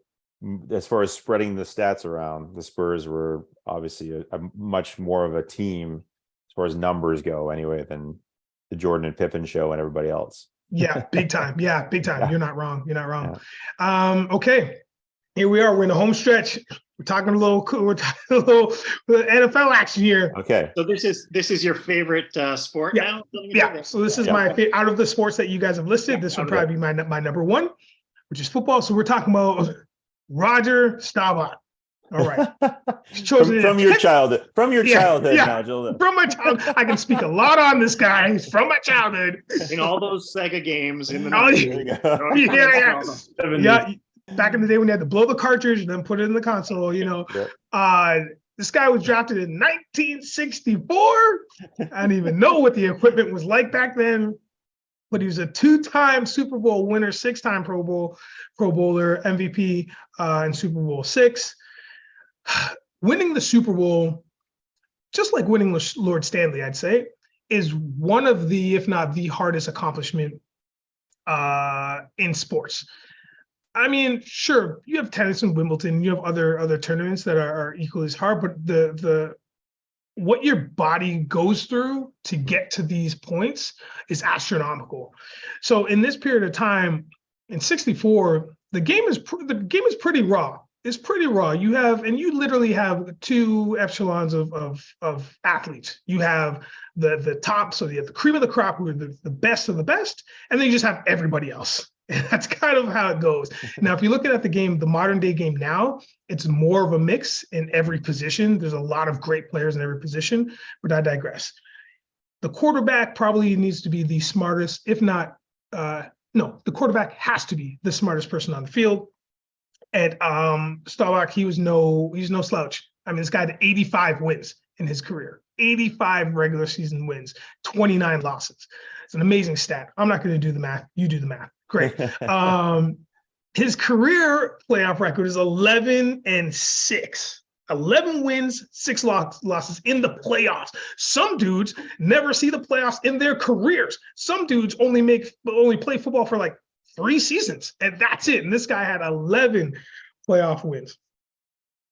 as far as spreading the stats around, the Spurs were obviously a much more of a team as far as numbers go anyway than the Jordan and Pippen show and everybody else. Yeah, big time. Yeah. You're not wrong. Okay, here we are. We're in the home stretch. We're talking a little NFL action here. Okay. So this is your favorite sport now? Yeah. So this is my favorite out of the sports that you guys have listed. This would probably be my number one, which is football. So we're talking about Roger Staubach. All right. From your childhood, Nigel. From my childhood. I can speak a lot on this guy. He's from my childhood. In all those Sega games in the yeah. Back in the day when they had to blow the cartridge and then put it in the console, this guy was drafted in 1964. I didn't even know what the equipment was like back then. But he was a 2-time Super Bowl winner, 6-time Pro Bowler, MVP in Super Bowl VI. Winning the Super Bowl, just like winning the Lord Stanley, I'd say, is one of the, if not the hardest accomplishment in sports. I mean, sure, you have tennis and Wimbledon, you have other tournaments that are equally as hard, but the what your body goes through to get to these points is astronomical. So in this period of time, in '64, the game is pretty raw. It's pretty raw. You literally have two echelons of athletes. You have the top, so you have the cream of the crop, who are the best of the best, and then you just have everybody else. And that's kind of how it goes. Now, if you're looking at the game, the modern day game now, it's more of a mix in every position. There's a lot of great players in every position, but I digress. The quarterback probably needs to be the smartest, if not, the quarterback has to be the smartest person on the field. And Staubach, he's no slouch. I mean, this guy had 85 wins in his career, 85 regular season wins, 29 losses. It's an amazing stat. I'm not going to do the math. You do the math. Great. His career playoff record is 11-6. 11 wins, 6 losses in the playoffs. Some dudes never see the playoffs in their careers. Some dudes only play football for like 3 seasons, and that's it. And this guy had 11 playoff wins.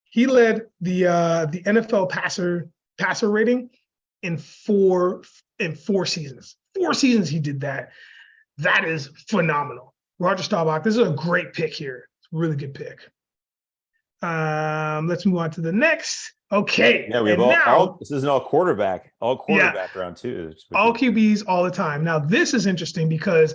He led the NFL passer rating in four seasons. 4 seasons he did that. That is phenomenal. Roger Staubach, this is a great pick here. It's a really good pick. Let's move on to the next. Okay. Yeah, we have this isn't all quarterback round two. All QBs all the time. Now, this is interesting because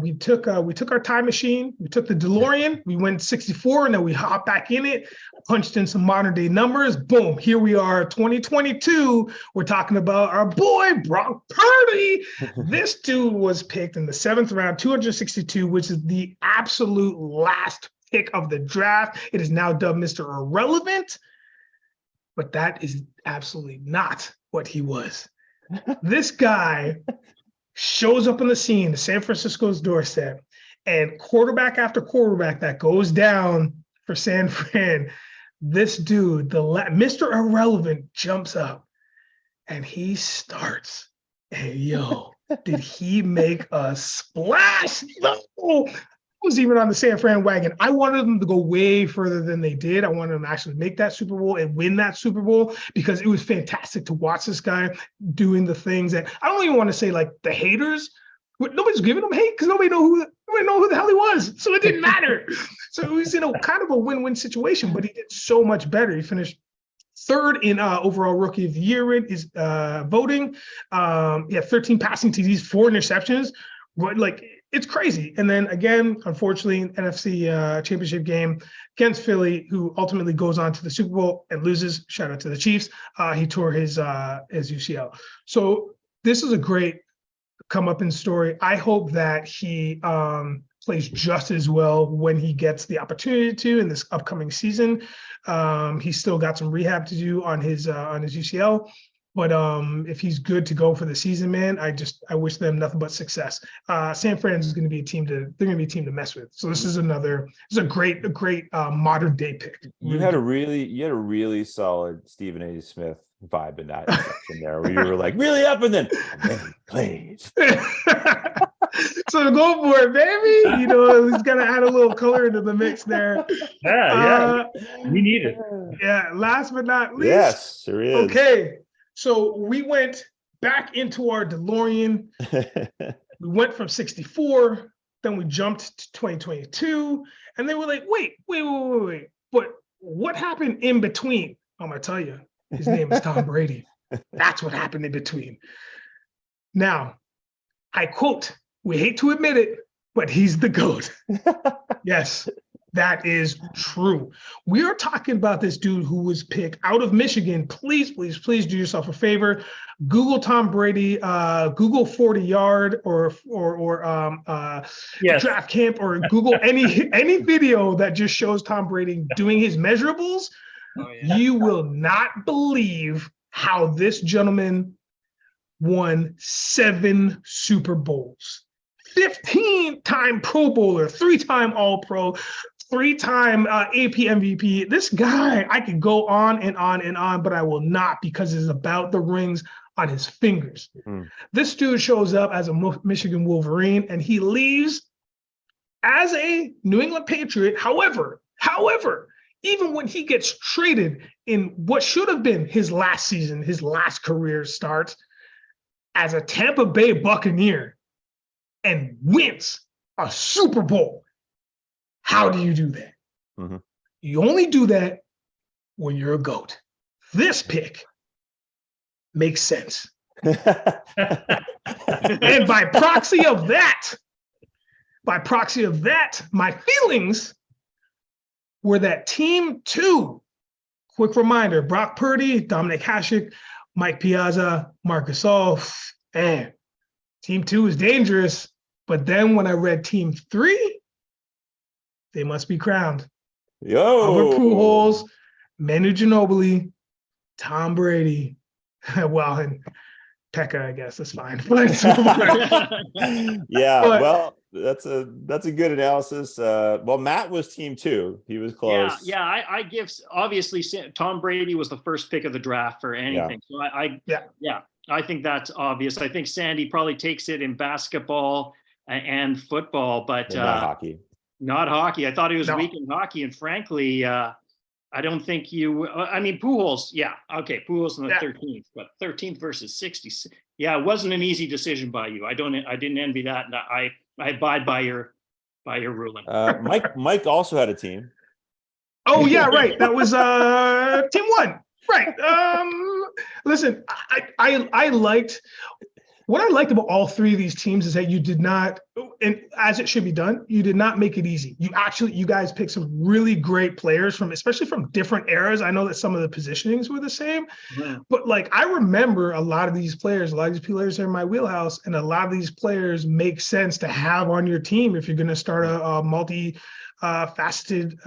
we took our time machine, we took the DeLorean, we went 64, and then we hopped back in it, punched in some modern day numbers. Boom, here we are, 2022. We're talking about our boy Brock Purdy. This dude was picked in the 7th round, 262, which is the absolute last pick of the draft. It is now dubbed Mr. Irrelevant, but that is absolutely not what he was. This guy shows up on the scene, San Francisco's doorstep, and quarterback after quarterback that goes down for San Fran, this dude, Mr. Irrelevant, jumps up and he starts. And yo, did he make a splash? No! I was even on the San Fran wagon. I wanted them to go way further than they did. I wanted them to actually make that Super Bowl and win that Super Bowl because it was fantastic to watch this guy doing the things that I don't even want to say like the haters But nobody's giving him hate because nobody know who the hell he was. So it didn't matter. So it was, kind of a win-win situation, but he did so much better. He finished third in overall rookie of the year is voting. 13 passing TDs, 4 interceptions. Like, it's crazy. And then again, unfortunately, NFC championship game against Philly, who ultimately goes on to the Super Bowl and loses. Shout out to the Chiefs. He tore his UCL. So this is a great come-up-in story. I hope that he plays just as well when he gets the opportunity to in this upcoming season. He's still got some rehab to do on his UCL, but if he's good to go for the season, man, I wish them nothing but success. San Fran is going to be a team to mess with. So this is a great modern day pick. You had a really solid Stephen A. Smith vibe in that section there, where you were like really up and then plays. So go for it, baby. He's got to add a little color into the mix there. Yeah. We need it. Yeah. Last but not least. Yes, there is. Okay. So we went back into our DeLorean. We went from 64, then we jumped to 2022, and then we're like, wait. But what happened in between? I'm gonna tell you. His name is Tom Brady. That's what happened in between. Now, I quote, we hate to admit it, but he's the GOAT. Yes, that is true. We are talking about this dude who was picked out of Michigan. Please do yourself a favor. Google Tom Brady, Google 40-yard or draft camp, or Google any video that just shows Tom Brady doing his measurables. Oh, yeah. You will not believe how this gentleman won 7 Super Bowls, 15-time Pro Bowler, 3-time All-Pro, 3-time AP MVP. This guy, I could go on and on and on, but I will not, because it's about the rings on his fingers. This dude shows up as a Michigan Wolverine, and he leaves as a New England Patriot. However, even when he gets traded in what should have been his last season, his last career start as a Tampa Bay Buccaneer, and wins a Super Bowl. How do you do that? Mm-hmm. You only do that when you're a GOAT. This pick makes sense. And by proxy of that, my feelings were that team 2, quick reminder, Brock Purdy, Dominic Hasek, Mike Piazza, Marc Gasol, man, team 2 is dangerous. But then when I read team 3, they must be crowned. Albert Pujols, Manu Ginobili, Tom Brady, well, and Pekka, I guess, is fine. Well, that's a good analysis. Well, Matt was team 2. He was close. Yeah. I give, obviously, Tom Brady was the first pick of the draft for anything. So I think that's obvious. I think Sandy probably takes it in basketball and football, but not hockey. Not hockey. I thought he was weak in hockey, and frankly, I don't think you. I mean, Pujols. Yeah, okay, Pujols in the 13th, but 13th versus 60. Yeah, it wasn't an easy decision by you. I didn't envy that, and I abide by your ruling. Mike also had a team. Oh yeah, right. That was team 1. Right. Listen, I liked. What I liked about all 3 of these teams is that you did not, and as it should be done, you did not make it easy. You guys picked some really great players especially from different eras. I know that some of the positionings were the same, but like I remember a lot of these players are in my wheelhouse, and a lot of these players make sense to have on your team if you're going to start a multi-faceted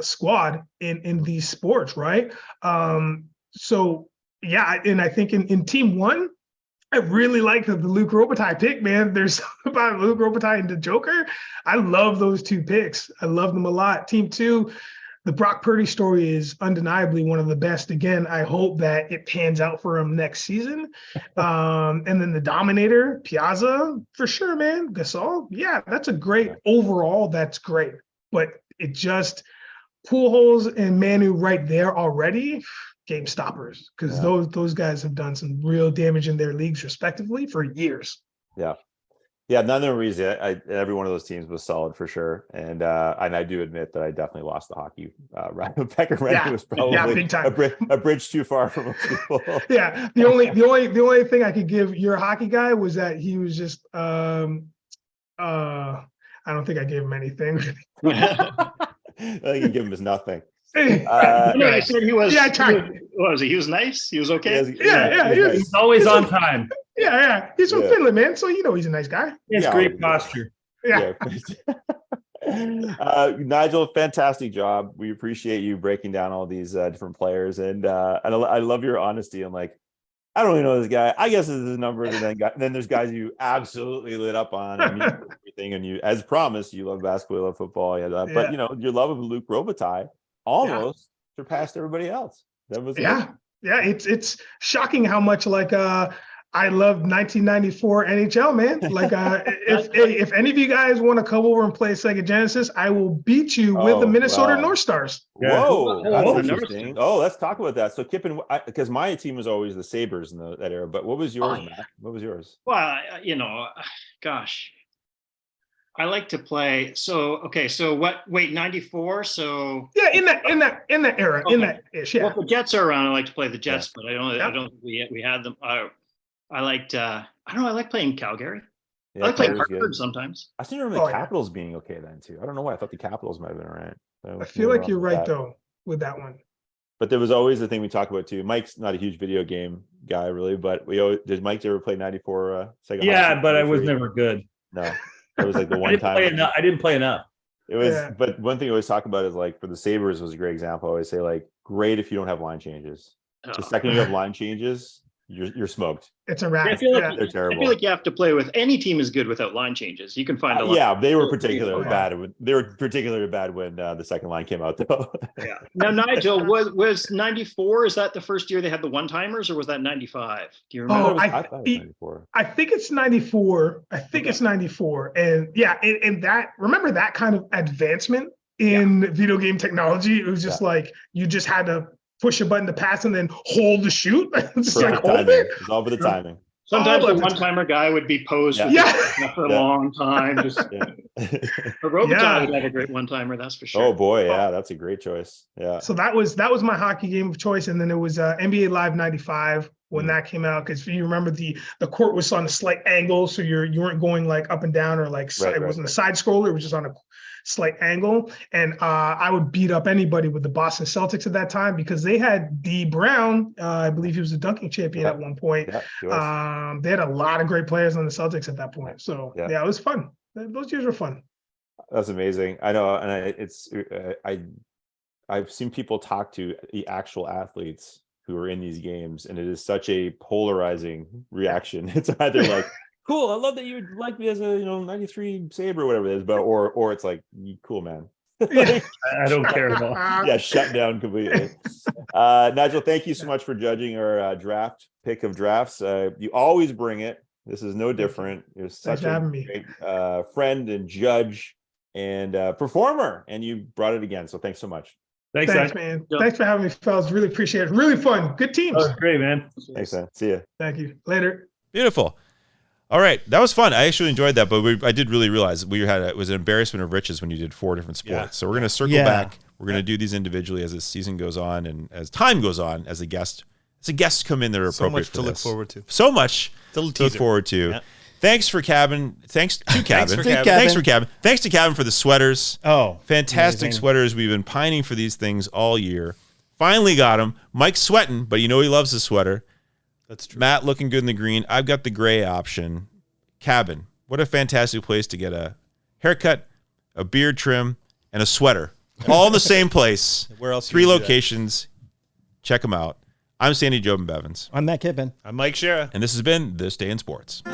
squad in these sports, right? So yeah, and I think in team 1, I really like the Luke Robitaille pick, man. There's something about Luke Robitaille and the Joker. I love those 2 picks. I love them a lot. Team 2, the Brock Purdy story is undeniably one of the best. Again, I hope that it pans out for him next season. And then the Dominator, Piazza, for sure, man. Gasol, yeah, that's a great overall. That's great. But it just Pujols and Manu right there already. Game stoppers, because those guys have done some real damage in their leagues respectively for years. Yeah. Yeah, none of the reason. Every one of those teams was solid for sure, and I do admit that I definitely lost the hockey. Pekka Rinne was probably big time. a bridge too far for most people. Yeah, the only thing I could give your hockey guy was that he was just I don't think I gave him anything. I think you give him is nothing. I said he was. Yeah, I tried. What was he? He was nice. He was okay. He's always on time. Yeah. He's from Finland, man. So he's a nice guy. He has great posture. Yeah. Nigel, fantastic job. We appreciate you breaking down all these different players, and I love your honesty. I'm like, I don't really know this guy. I guess this is a number, and then there's guys you absolutely lit up on, and everything. And you, as promised, you love basketball, you love football, but your love of Luke Robitaille almost surpassed everybody else. That was it's shocking how much I love 1994 NHL, man. If any of you guys want to come over and play Sega Genesis, I will beat you with the Minnesota North Stars. Whoa, that's interesting. Oh, let's talk about that. So Kippen, because my team was always the Sabres in that era, but what was yours, Matt? What was yours? Well, gosh, I like to play. So what? Wait, 94. So yeah, in that era, in that ish. Yeah. Well, if the Jets are around, I like to play the Jets, but I don't. We had them. I liked. I don't know. I like playing Calgary. Yeah, I like playing Hartford sometimes. I still remember the Capitals being okay then too. I don't know why. I thought the Capitals might have been all right. I feel like you're right though with that one. But there was always the thing we talk about too. Mike's not a huge video game guy really, but did Mike ever play 94 Sega? Yeah, but I was never good. No. It was like the one time I didn't play enough. It was, but one thing I always talk about is for the Sabres was a great example. I always say great if you don't have line changes. The second you have line changes, you're smoked. It's a wrap. I feel like they're terrible. I feel like you have to play with any team is good without line changes. You can find a lot. They were particularly bad. They were particularly bad when the second line came out, though. Yeah. Now, Nigel, was 94? Is that the first year they had the one timers, or was that 95? Do you remember? I thought it was 94. I think it's 94. It's 94, and and that remember that kind of advancement in video game technology. It was just you just had to push a button to pass and then hold the shoot. It's just hold it. It's all for the timing. Sometimes the one-timer guy would be posed for a long time. Robitaille would have a great one-timer, that's for sure. Oh boy, that's a great choice. Yeah. So that was my hockey game of choice, and then it was NBA Live '95 when that came out, because if you remember the court was on a slight angle, so you weren't going up and down or it wasn't a side scroller, it was just on a slight angle, and I would beat up anybody with the Boston Celtics at that time because they had D. Brown. I believe he was the dunking champion at one point. They had a lot of great players on the Celtics at that point. So it was fun. Those years were fun. That's amazing. I know, and I've seen people talk to the actual athletes who are in these games, and it is such a polarizing reaction. It's either cool, I love that you like me as a 93 Sabre or whatever it is, but or it's cool, man. I don't care at all. Shut down completely. Nigel, thank you so much for judging our draft pick of drafts. You always bring it. This is no different. You're such a great friend and judge and performer, and you brought it again. So thanks so much. Thanks man. Yep. Thanks for having me, fellas. Really appreciate it. Really fun. Good teams. That was great, man. Thanks, man. See you. Thank you. Later. Beautiful. All right, that was fun. I actually enjoyed that, but I did really realize it was an embarrassment of riches when you did 4 different sports. Yeah. So we're going to circle back. We're going to do these individually as the season goes on and as time goes on. As the guests come in that are appropriate for this. So much to look forward to. So much to look forward to. Yeah. Thanks to Cabin. Thanks to Cabin for the sweaters. Oh, fantastic amazing sweaters. We've been pining for these things all year. Finally got them. Mike's sweating, but he loves the sweater. That's true. Matt looking good in the green. I've got the gray option. Cabin. What a fantastic place to get a haircut, a beard trim, and a sweater. All in the same place. Where else? 3 locations. Check them out. I'm Sandy Jobin Bevins. I'm Matt Kippen. I'm Mike Shera. And this has been This Day in Sports.